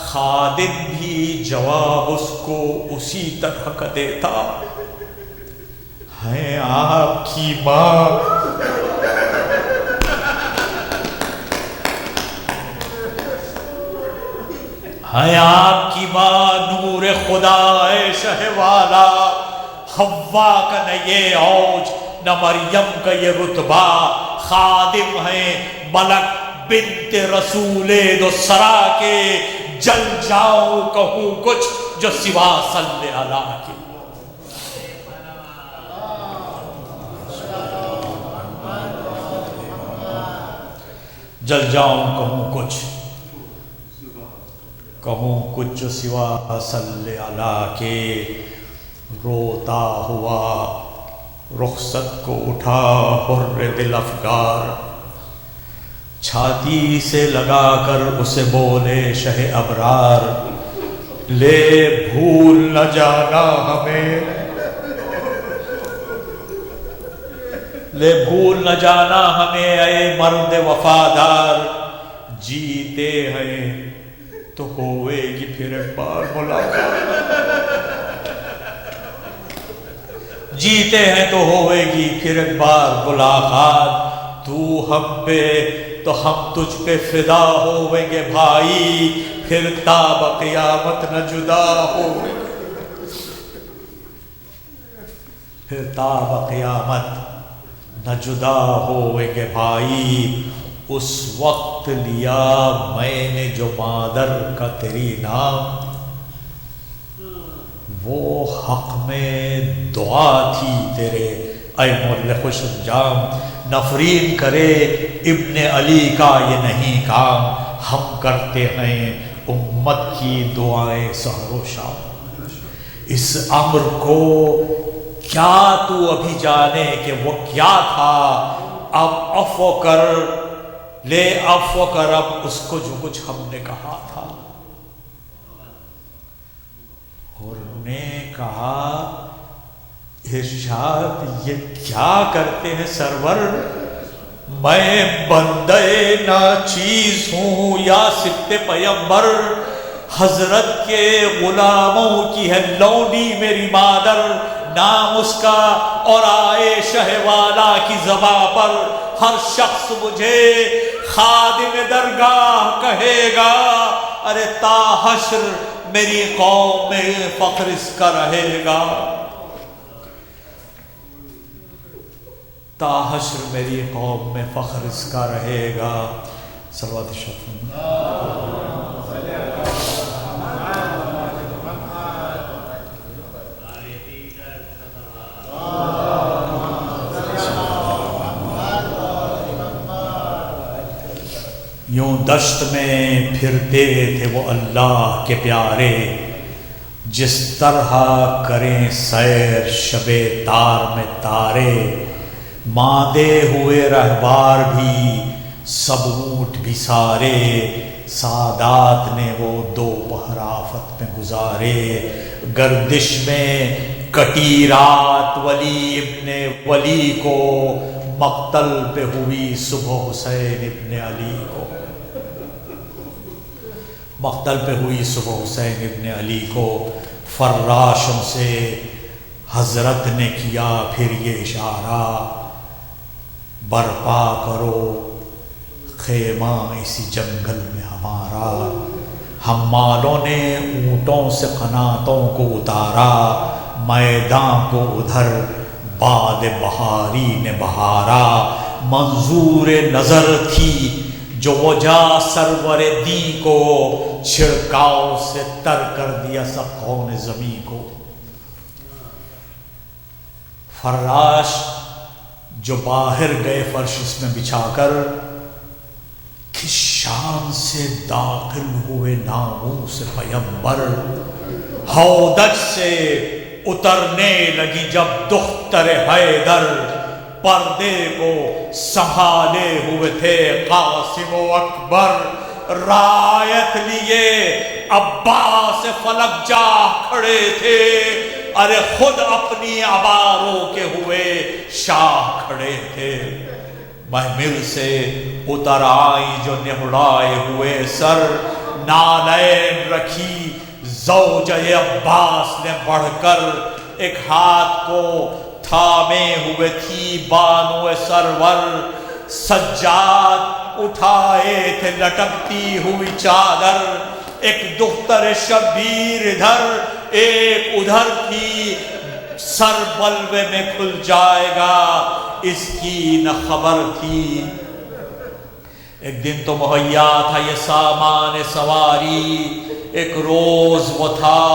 خادم بھی جواب اس کو اسی طرح کا دیتا، ہے آپ کی ماں ہے آپ کی ماں نور خدا ہے شہوالا، حوا کا نہ یہ اوج نہ مریم کا یہ رتبہ، خادم ہیں ملک بنت رسول دو سرا کے، جل جاؤں کہوں کچھ جو سوا صلی اللہ کے، جل جاؤں کہوں کچھ جو سوا صلی اللہ کے، روتا ہوا رخصت کو اٹھا حر دل افگار، چھاتی سے لگا کر اسے بولے شہ ابرار، لے بھول نہ جانا ہمیں، لے بھول نہ جانا ہمیں اے مرد وفادار، جیتے ہیں تو ہوئے گی پھر ایک بار ملاقات، جیتے ہیں تو ہوئے گی پھر ایک بار ملاقات، تو ہم پہ تو ہم تجھ پہ فدا ہوئیں گے بھائی، پھر تا بقیامت نہ جدا ہوئیں گے، پھر تا بقیامت نہ جدا ہوئیں گے بھائی، اس وقت لیا میں نے جو مادر کا تیری نام، وہ حق میں دعا تھی تیرے اے مولا خوش انجام، نفرین کرے ابن علی کا یہ نہیں کام، ہم کرتے ہیں امت کی دعائیں سحر و شام، اس امر کو کیا تو ابھی جانے کہ وہ کیا تھا، اب عفو کر لے عفو کر اب اس کو جو کچھ ہم نے کہا تھا، اور نے کہا ارشاد یہ کیا کرتے ہیں سرور، میں بندے نہ چیز ہوں یا صفت پیمبر، حضرت کے غلاموں کی ہے لونڈی میری مادر، نام اس کا اور آئے شہوالا کی زباں پر، ہر شخص مجھے خادم درگاہ کہے گا، ارے تا حشر میری قوم میں فخر اس کا رہے گا، تا حشر میری قوم میں فخر اس کا رہے گا، صلوات شفیع۔ یوں دشت میں پھرتے تھے وہ اللہ کے پیارے، جس طرح کریں سیر شب تار میں تارے، ماندے ہوئے رہبار بھی سب اونٹ بھی سارے، سادات نے وہ دو پہر آفت میں گزارے، گردش میں کٹی رات ولی ابن ولی کو، مقتل پہ ہوئی صبح حسین ابن علی کو، مقتل پہ ہوئی صبح حسین ابن علی کو، فراشوں سے حضرت نے کیا پھر یہ اشارہ، برپا کرو خیمہ اسی جنگل میں ہمارا، حمالوں نے اونٹوں سے قناتوں کو اتارا، میدان کو ادھر باد بہاری نے بہارا، منظور نظر تھی جو وجہ سرور دین کو، چھڑکاؤ سے تر کر دیا سقوں نے زمین کو۔ فراش جو باہر گئے فرش اس میں بچھا کر، کس شان سے داخل ہوئے ناموس پیمبر، ہودج سے اترنے لگی جب دختر حیدر، پردے کو سنبھالے ہوئے تھے قاسم و اکبر، رایت لیے عباس فلک جا کھڑے تھے، ارے خود اپنی عباروں کے ہوئے شاہ کھڑے تھے۔ محمل سے اتر آئی جو نہڑائے ہوئے سر، نالین رکھی زوجہ عباس نے بڑھ کر، ایک ہاتھ کو تھامے ہوئے تھی بانو سرور، سجاد اٹھائے تھے لٹکتی ہوئی چادر، ایک دختر شبیر ادھر ایک ادھر تھی، سر بلوے میں کھل جائے گا اس کی نہ خبر تھی۔ ایک دن تو مہیا تھا یہ سامان سواری، ایک روز وہ تھا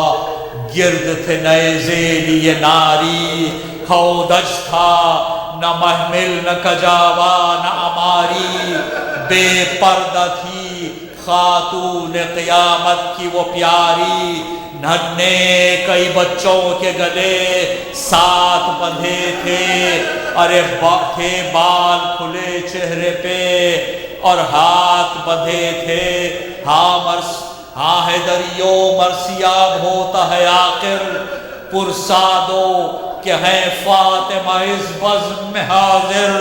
گرد تھے نئے ذیلی یہ ناری، ہودج تھا نہ محمل نہ کجاوا نہ اماری، بے پردہ تھی خاتون قیامت کی وہ پیاری، ننھے کئی بچوں کے گلے ساتھ بندھے تھے، ارے تھے بال کھلے چہرے پہ اور ہاتھ بندھے تھے، ہاں حیدریو مرثیاب ہوتا ہے آخر، پرسادو کہ ہیں فاطمہ اس بزم میں حاضر،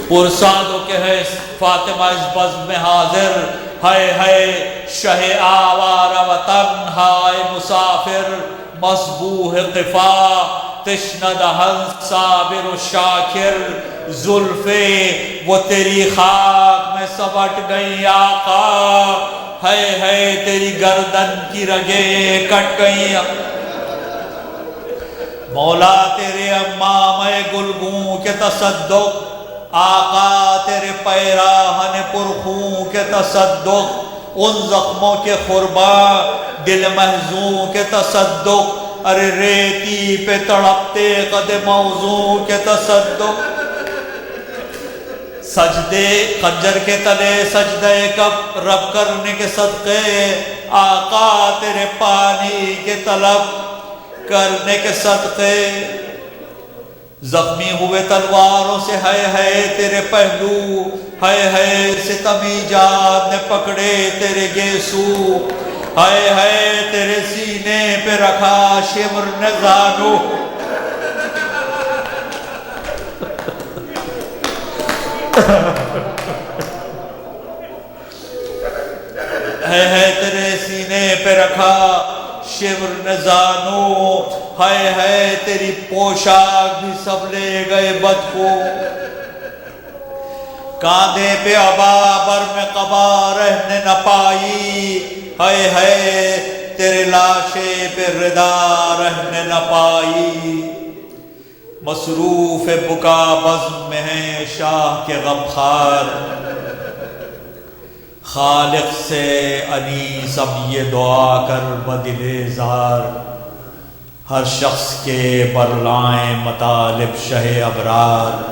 پرسادو کہ ہے فاطمہ اس بزم میں حاضر، ہے شہ آوارہ و تنہائے مسافر، مصبوح قفا تشنہ دہن صابر و شاکر، زلفیں وہ تیری خاک میں سبٹ گئی آقا، ہے تیری گردن کی رگیں کٹ گئی، مولا تیرے امام گلگوں کے تصدق، آقا تیرے پیراہن پرخوں کے تصدق، ان زخموں کے قرباں دل محزون کے تصدق، ارے ریتی پہ تڑپتے قد موضوع کے تصدق، سجدے خنجر کے تلے سجدے کب رب کرنے کے صدقے، آقا تیرے پانی کے طلب کرنے کے صدقے، زخمی ہوئے تلواروں سے ہے تیرے پہلو، ہے ستمی جان نے پکڑے تیرے گیسو، ہے تیرے سینے پہ رکھا شمر نے زانو، ہے تیرے سینے پہ رکھا شمر نے زانو، ہے تیری پوشاک بھی سب لے گئے بد کو، کاندھے پہ عبابر میں قبا رہنے نہ پائی، ہے تیرے لاشے پہ ردا رہنے نہ پائی، مصروف بکا بزم میں ہیں شاہ کے غمخوار، خالق سے انیس اب یہ دعا کر بدل زار، ہر شخص کے برلائیں مطالب شہ ابرار،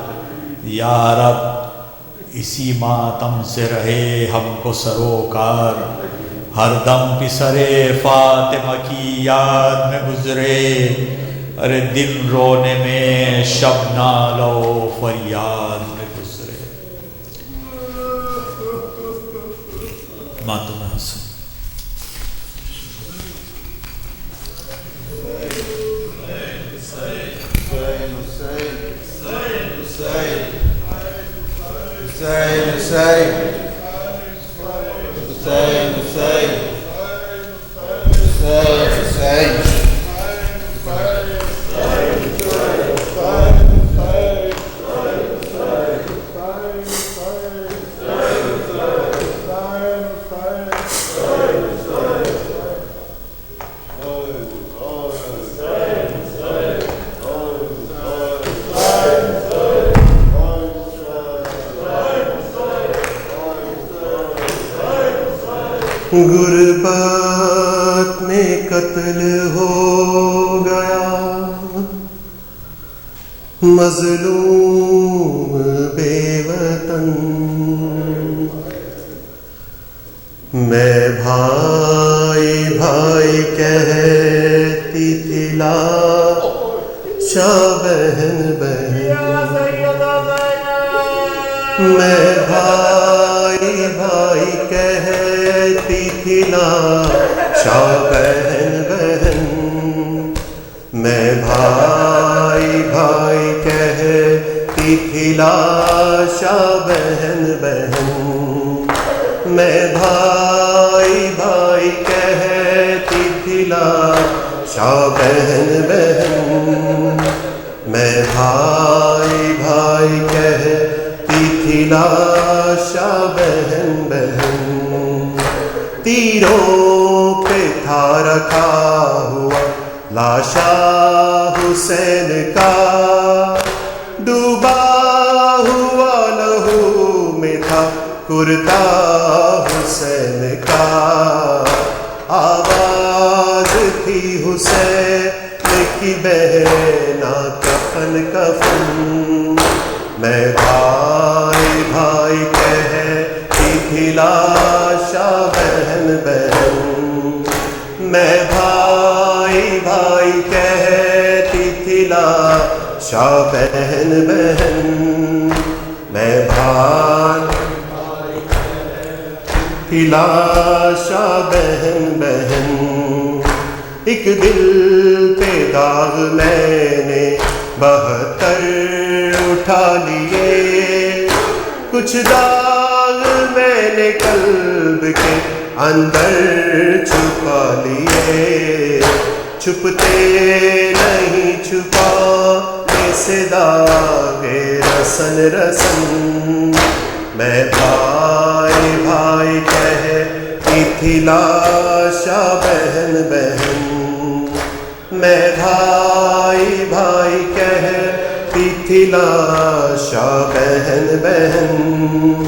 یا رب اسی ماتم سے رہے ہم کو سروکار، ہر دم پسرے فاطمہ کی یاد میں گزرے، ارے دن رونے میں شب نالو فریاد میں گزرے۔ ماتم حسن غربت میں قتل ہو گیا مظلوم بے وطن، میں بھائی بھائی کہتی تھی لاشا بہن بہن، میں بھائی بھائی کہتی تھی لاشا بہن بہن، میں بھائی بھائی کہتی تھی لاشا بہن بہن، میں بھائی بھائی کہتی تھی لاشا بہن بہن، میں بھائی بھائی کہتی تھی لاشا بہن بہن، تیروں پہ تھا رکھا ہوا لاشا حسین کا، ڈوبا ہوا لہو میں تھا کرتا حسین کا، آواز تھی حسین کی بہنا کفن کفن، میں بھائی بھائی کہتی تھی لاشا بہن بہن، میں بھائی بھائی کہتی تھی لاشا بہن بہن، میں بھائی لاشا بہن بہن، ایک دل پہ داغ میں نے 72 اٹھا لیے، کچھ داغ میں نے قلب کے اندر چھپا لیے، چھپتے نہیں چھپانے سے داغ رسن رسن، میں بھائی بھائی کہتی تھی لاشا بہن بہن، میں بھائی بھائی کہتی تھی لاشا بہن بہن،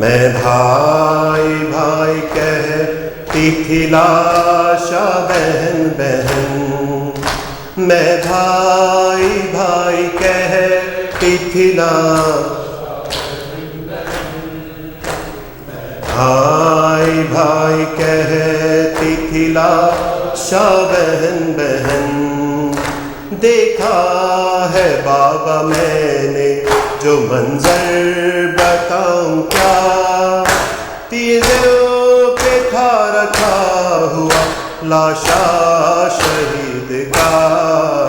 میں بھائی بھائی کہتی تھی لاشا بہن بہن، میں بھائی بھائی کہتی تھی بھائی بھائی کہتی تھی لاشا بہن بہن، دیکھا ہے بابا میں نے جو منظر بتاؤں کیا، تیروں پہ تھا رکھا ہوا لاشا شہید کا،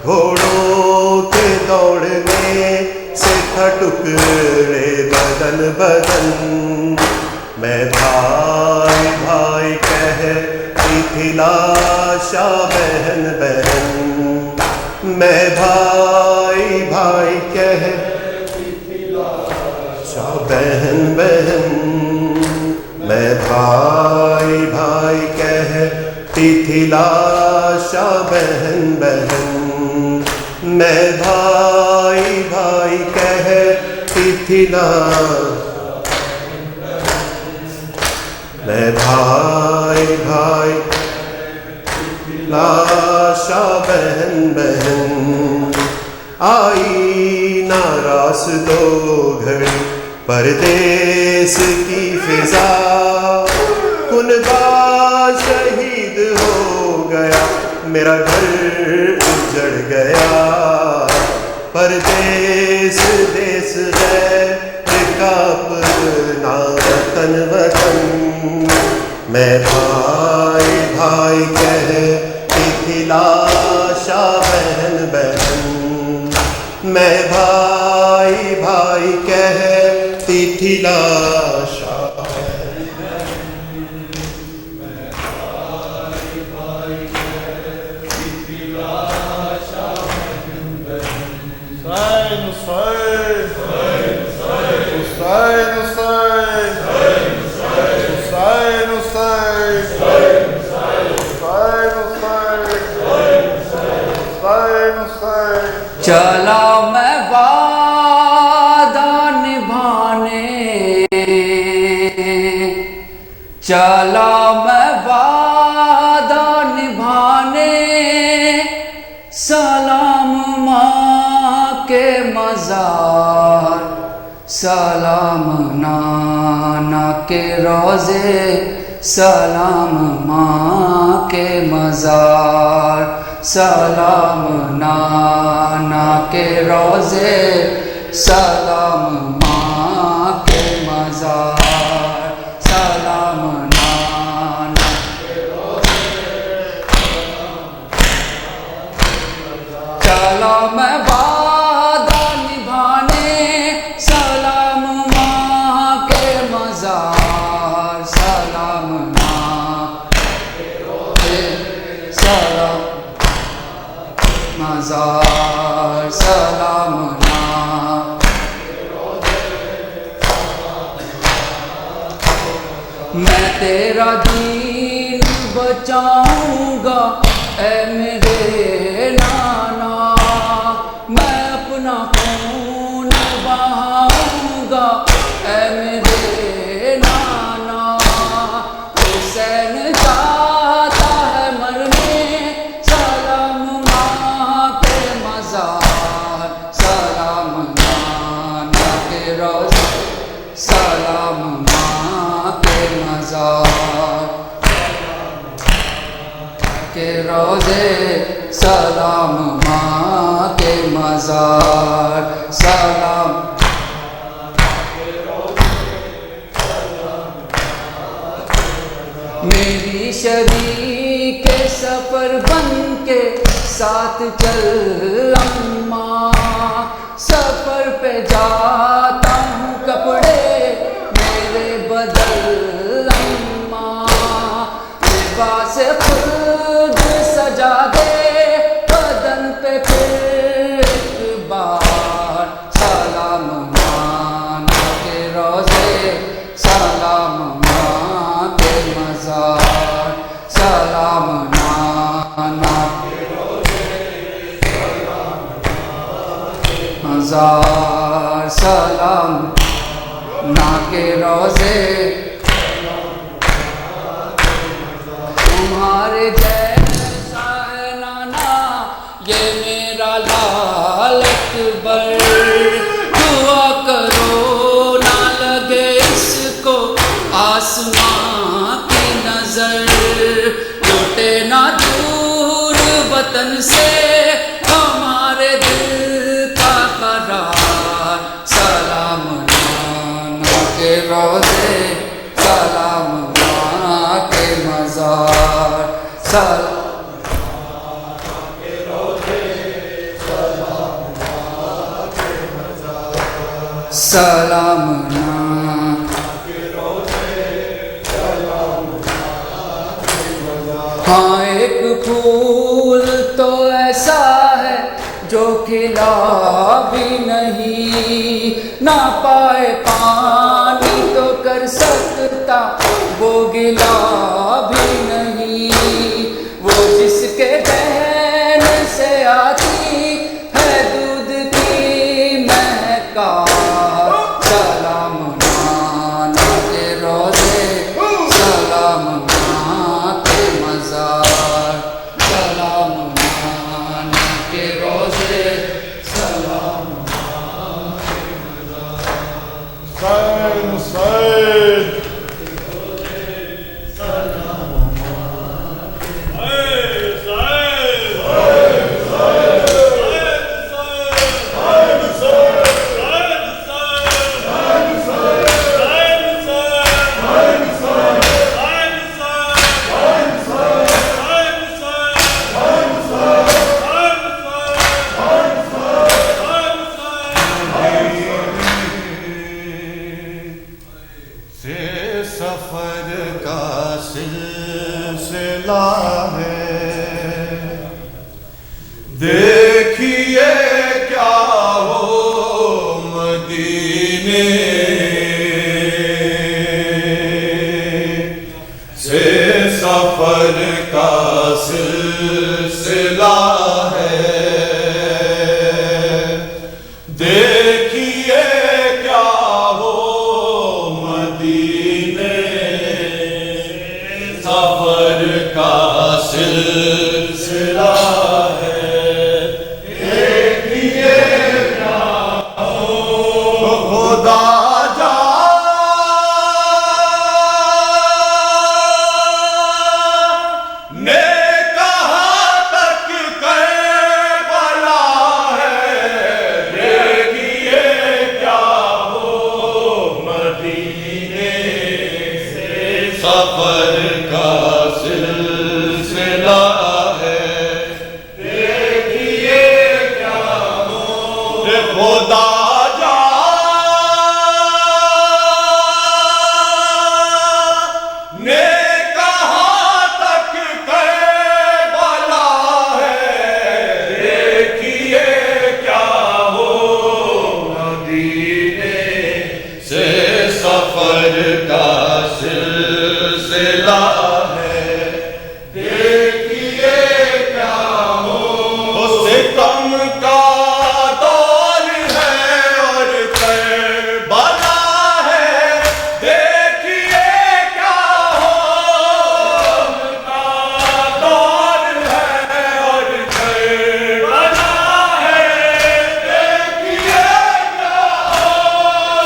گھوڑوں کے دوڑنے سے تھا ٹکڑے بدن بدن، میں بھائی بھائی کہتی تھی لاشا بہن بہن، میں بھائی بھائی کہتی تھی لاشا بہن بہن، میں بھائی بھائی کہتی تھی لاشا بہن بہن، میں بھائی بھائی کہتی تھی میں بھائی بھائی لاشا بہن بہن، آئی ناراس دو گھڑی پردیس کی فضا، کنبہ شہید ہو گیا میرا گھر اجڑ گیا، پردیس دیس غیر کا اپنا وطن وطن، میں بھائی بھائی کہتی تھی لاشا بہن بہن، میں بھائی بھائی کہتی تھی لاشا بہن چلا میں وعدہ نبھانے، چلا میں وعدہ نبھانے سلام ماں کے مزار سلام نانا کے روزے سلام ماں کے مزار سلام نانا کے روزے سلام ماں کے مزار سلام نانا کے روزے چلا میں وعدہ نبھانے سلام ماں کے مزار سلام ماں کے روزے سلام مزار سلام میں تیرا دین بچاؤں گا اے میرے نانا میں اپنا خون بہاؤں گا اے میرے نانا حسین چاہتا ہے مرنے سلام ماں کے مزار سلام نانا کے روزے سلام ماں کے مزار کے روزے سلام ماں کے مزار سلام میری شریک سفر بن کے ساتھ چل اماں سفر پہ جاتا ہوں کپڑے میرے بدل اماں لباس خود سجا دے بدن پہ پھر ایک بار سلام نانا کے روزے سلام ماں کے مزار سلام نانا کے روزے سلام مزار سلام نا کے روزے تمہارے جیسا ہے نانا یہ میرا لال اکبر دعا کرو نہ لگے اس کو آسمان کی نظر لوٹے نہ دور وطن سے ہمارے دل کا قرار سلام نانا کے روزے سلام ماں کے مزار سلام سلام ہاں ایک پھول تو ایسا ہے جو کھلا بھی نہیں نہ پائے پانی تو کر سکتا وہ گلا بھی نہیں وہ جس کے دہن سے آتی ہے دودھ کی مہکار سلام نانا کے روزے سلام ماں کے مزار سلام نانا کے روزے سلام خدا نے کہاں تک کربلا ہے، دیکھیے کیا ہو مدینے سے سفر کا سلسلہ ہے، دیکھیے کیا ہو ستم کا دور ہے اور کربلا ہے، دیکھیے کیا ہو دور ہے اور کربلا ہے، دیکھیے کیا ہو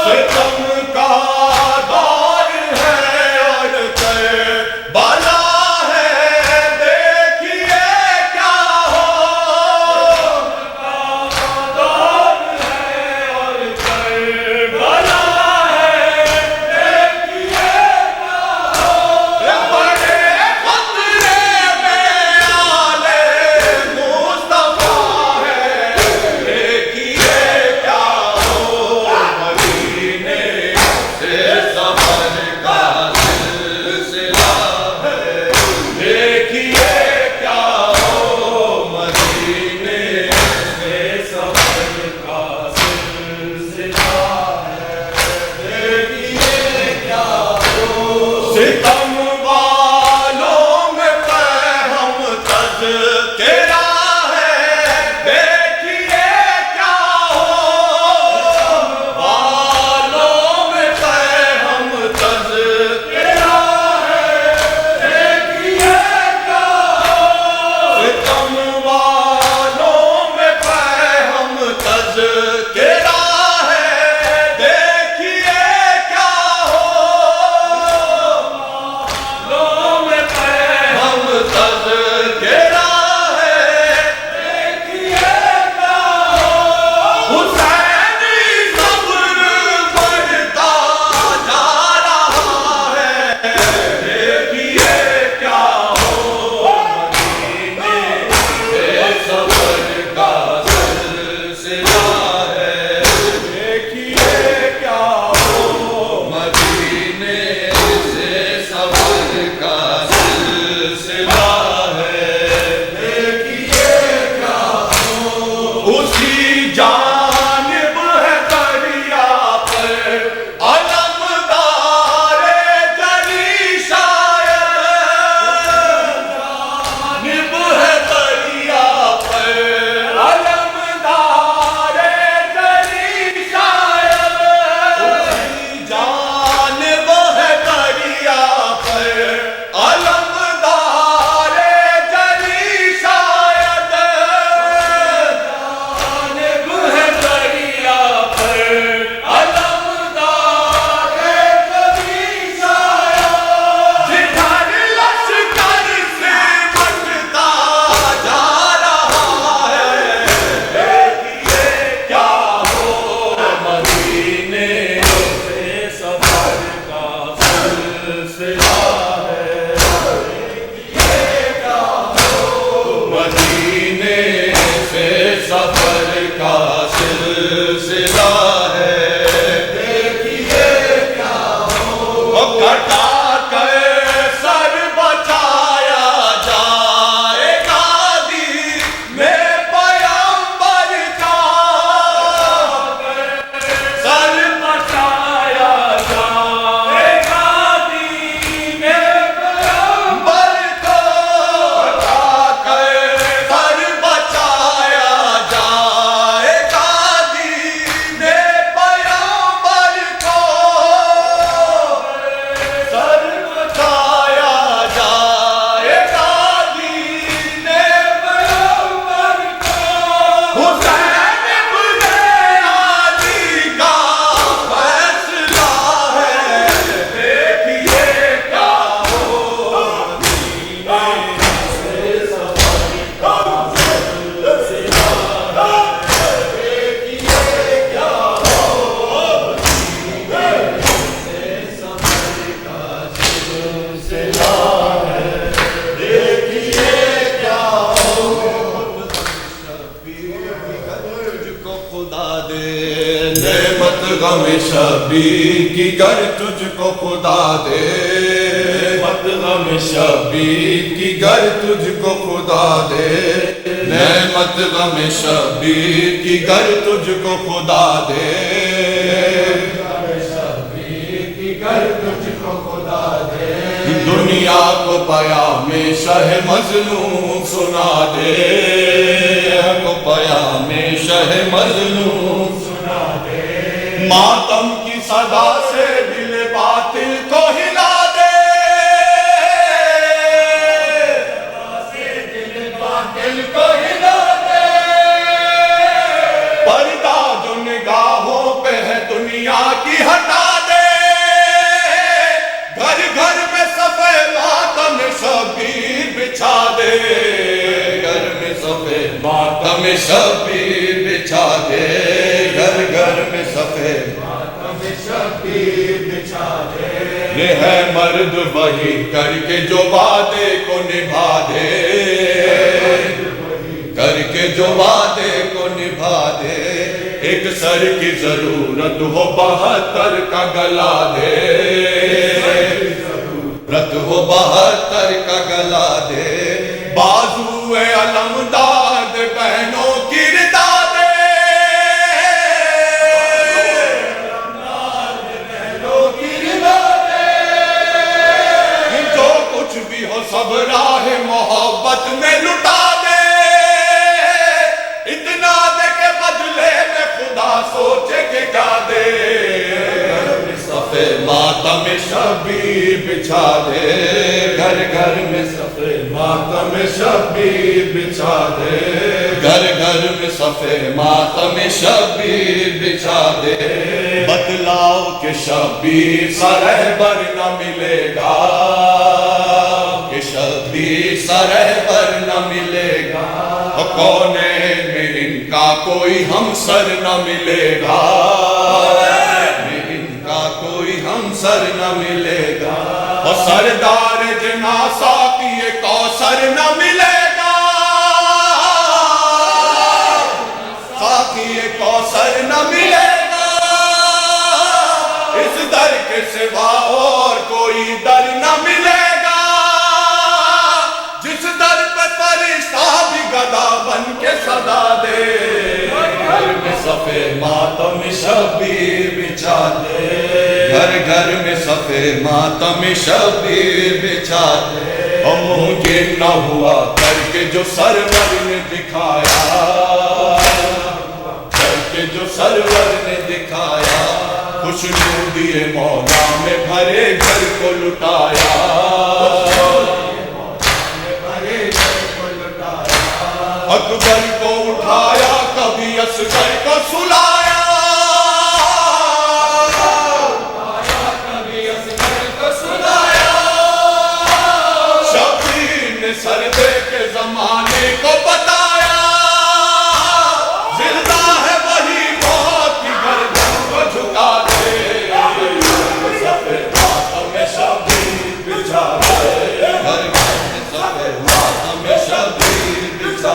ستم کا دور ہے اور کربلا ہے، دیکھیے کیا ہو دور ہے اور کربلا ہے، دیکھیے کیا ہو بڑے خطرے میں آلے مصطفیٰ ہے، دیکھیے کیا ہو مدینے سے سفر کا سلسلہ ہے، دیکھیے کیا ہو مدینے سے سفر کا سلسلہ ہے، دیکھیے کیا ہو ستم والوں میں ہم تذکرہ ہے، دیکھیے کیا ہو والوں میں ہم تذکرہ ہے، دیکھیے کیا ہو ستم والوں میں ہم تذکرہ ہے، دیکھیے کیا ہو والوں میں ہم تذکرہ ہے، دیکھیے کیا ہو حسینی صبر بڑھتا جا رہا ہے، دیکھیے کیا ہو مدینے سے سفر کا سلسلہ ہے، دیکھیے کیا ہو مدینے سے سفر کا سلسلہ ہے، دیکھیے کیا ہو اسی جانب ہے دریا پر علمدار جلی شاید، جانب ہے دریا پر علمدار جلی شاید، اسی جانب ہے دریا پر علمدار جلی شاید، جانب ہے دریا پر علمدار جلی شاید، جدھر لشکر سے بٹتا جا رہا ہے، دیکھیے کیا ہو مدینے سے سفر کا سلسلہ ہے، دیکھیے کیا ہو مدینے سے سفر کا سلسلہ ہے، دیکھیے کیا ہو کٹا کر سر بچایا جائے گا دین پیغمبر کا، سر بچایا جائے گا دین پیغمبر کا، کٹا کر سر بچایا جائے گا دین پیغمبر کو، سر بچایا جائے گا دین پیغمبر کو، حسین ابن علی کا فیصلہ ہے، دیکھیے کیا ہو مدینے سے سفر کا سلسلہ ہے، دیکھیے کیا ہو مدینے سے سفر کا سلسلہ ہے، دیکھیے کیا ہو تجھ کو خدا دے نعمت غم شبیر کی گر تجھ کو خدا دے نعمت غم شبیر کی گر تجھ کو خدا دے نعمت غم شبیر کی گر تجھ کو خدا دے دنیا کو پیام شہ مظلوم سنا دے کو پیام شہ مظلوم سنا دے ماتم کی صدا سے دل باطل کو ہلا دے دل باطل کو ہلا دے پردہ جو نگاہوں پہ ہے دنیا کی ہٹا شبیر بچھا دے گھر میں سفید ماتم شبیر بچھا دے گھر گھر میں سفید ماتم شبیر بچھا دے یہ ہے مرد وہی کر کے جو وعدے کو نبھا دے کر کے جو وعدے کو نبھا دے ایک سر کی ضرورت ہو 72 کا گلا دے رت ہو 72 کا گلا دے بازو علمداد بہنوں کی ردا دے بہنوں کی ردا دے جو کچھ بھی ہو سب راہ محبت میں لٹا دے اتنا دے کے بدلے میں خدا سوچے کہ کیا دے سفید ماتم شبیر بچھا دے گھر گھر میں سفید ماتم شبیر بچھا دے گھر گھر میں سفید ماتم شبیر بچھا دے بتلاؤ کہ شبیر سا رہبر نہ ملے گا کہ شبیر سا رہبر نہ ملے گا کونین میں ان کا کوئی ہمسر نہ ملے گا کوئی ہمسر نہ ملے گا اور سردار جنا ساقی کوثر نہ ملے گا ساقی کوثر نہ ملے گا اس در کے سوا اور کوئی در نہ ملے گا جس در پہ فرشتہ بھی گدا بن کے صدا دے گھر میں سفید ماتم شبیر بچھا دے گھر گھر میں سفید ماتم شبیر بچھا دے اور ممکن نہ ہوا کر کے جو سرور نے دکھایا کر کے جو سرور نے دکھایا خوشنودی مولا میں بھرے گھر کو لٹایا اکبر کو اٹھایا کبھی اصغر کو سلایا کبھی اصغر کو سلایا شبیر نے سر دے کے زمانے کو بتایا زندہ ہے وہی موت کی گردن کو جھکا دے سفید ماتم شبیر بچھا دے گھر گھر میں سفید ماتم شبیر بچھا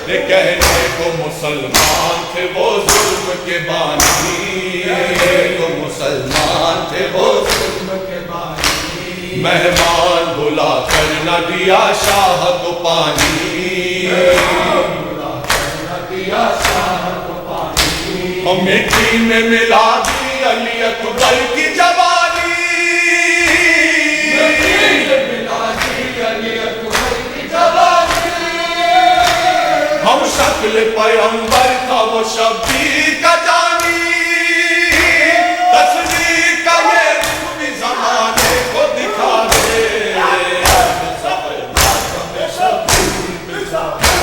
دے کہنے کو مسلمان تھے وہ ظلم کے بانی وہ مسلمان تھے وہ ظلم کے بانی مہمان بلا کر نہ دیا شاہ کو پانی اور مٹی میں ملا دی علی اکبر کی جوانی ملا دی علی اکبر کی جوانی ہم شکل پیغمبر تھا وہ شبیر کا جانی تصویر کا یہ رخ بھی زمانے کو دکھا دے سفید ماتم شبیر بچھا دے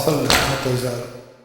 صلی اللہ علیہ وسلم.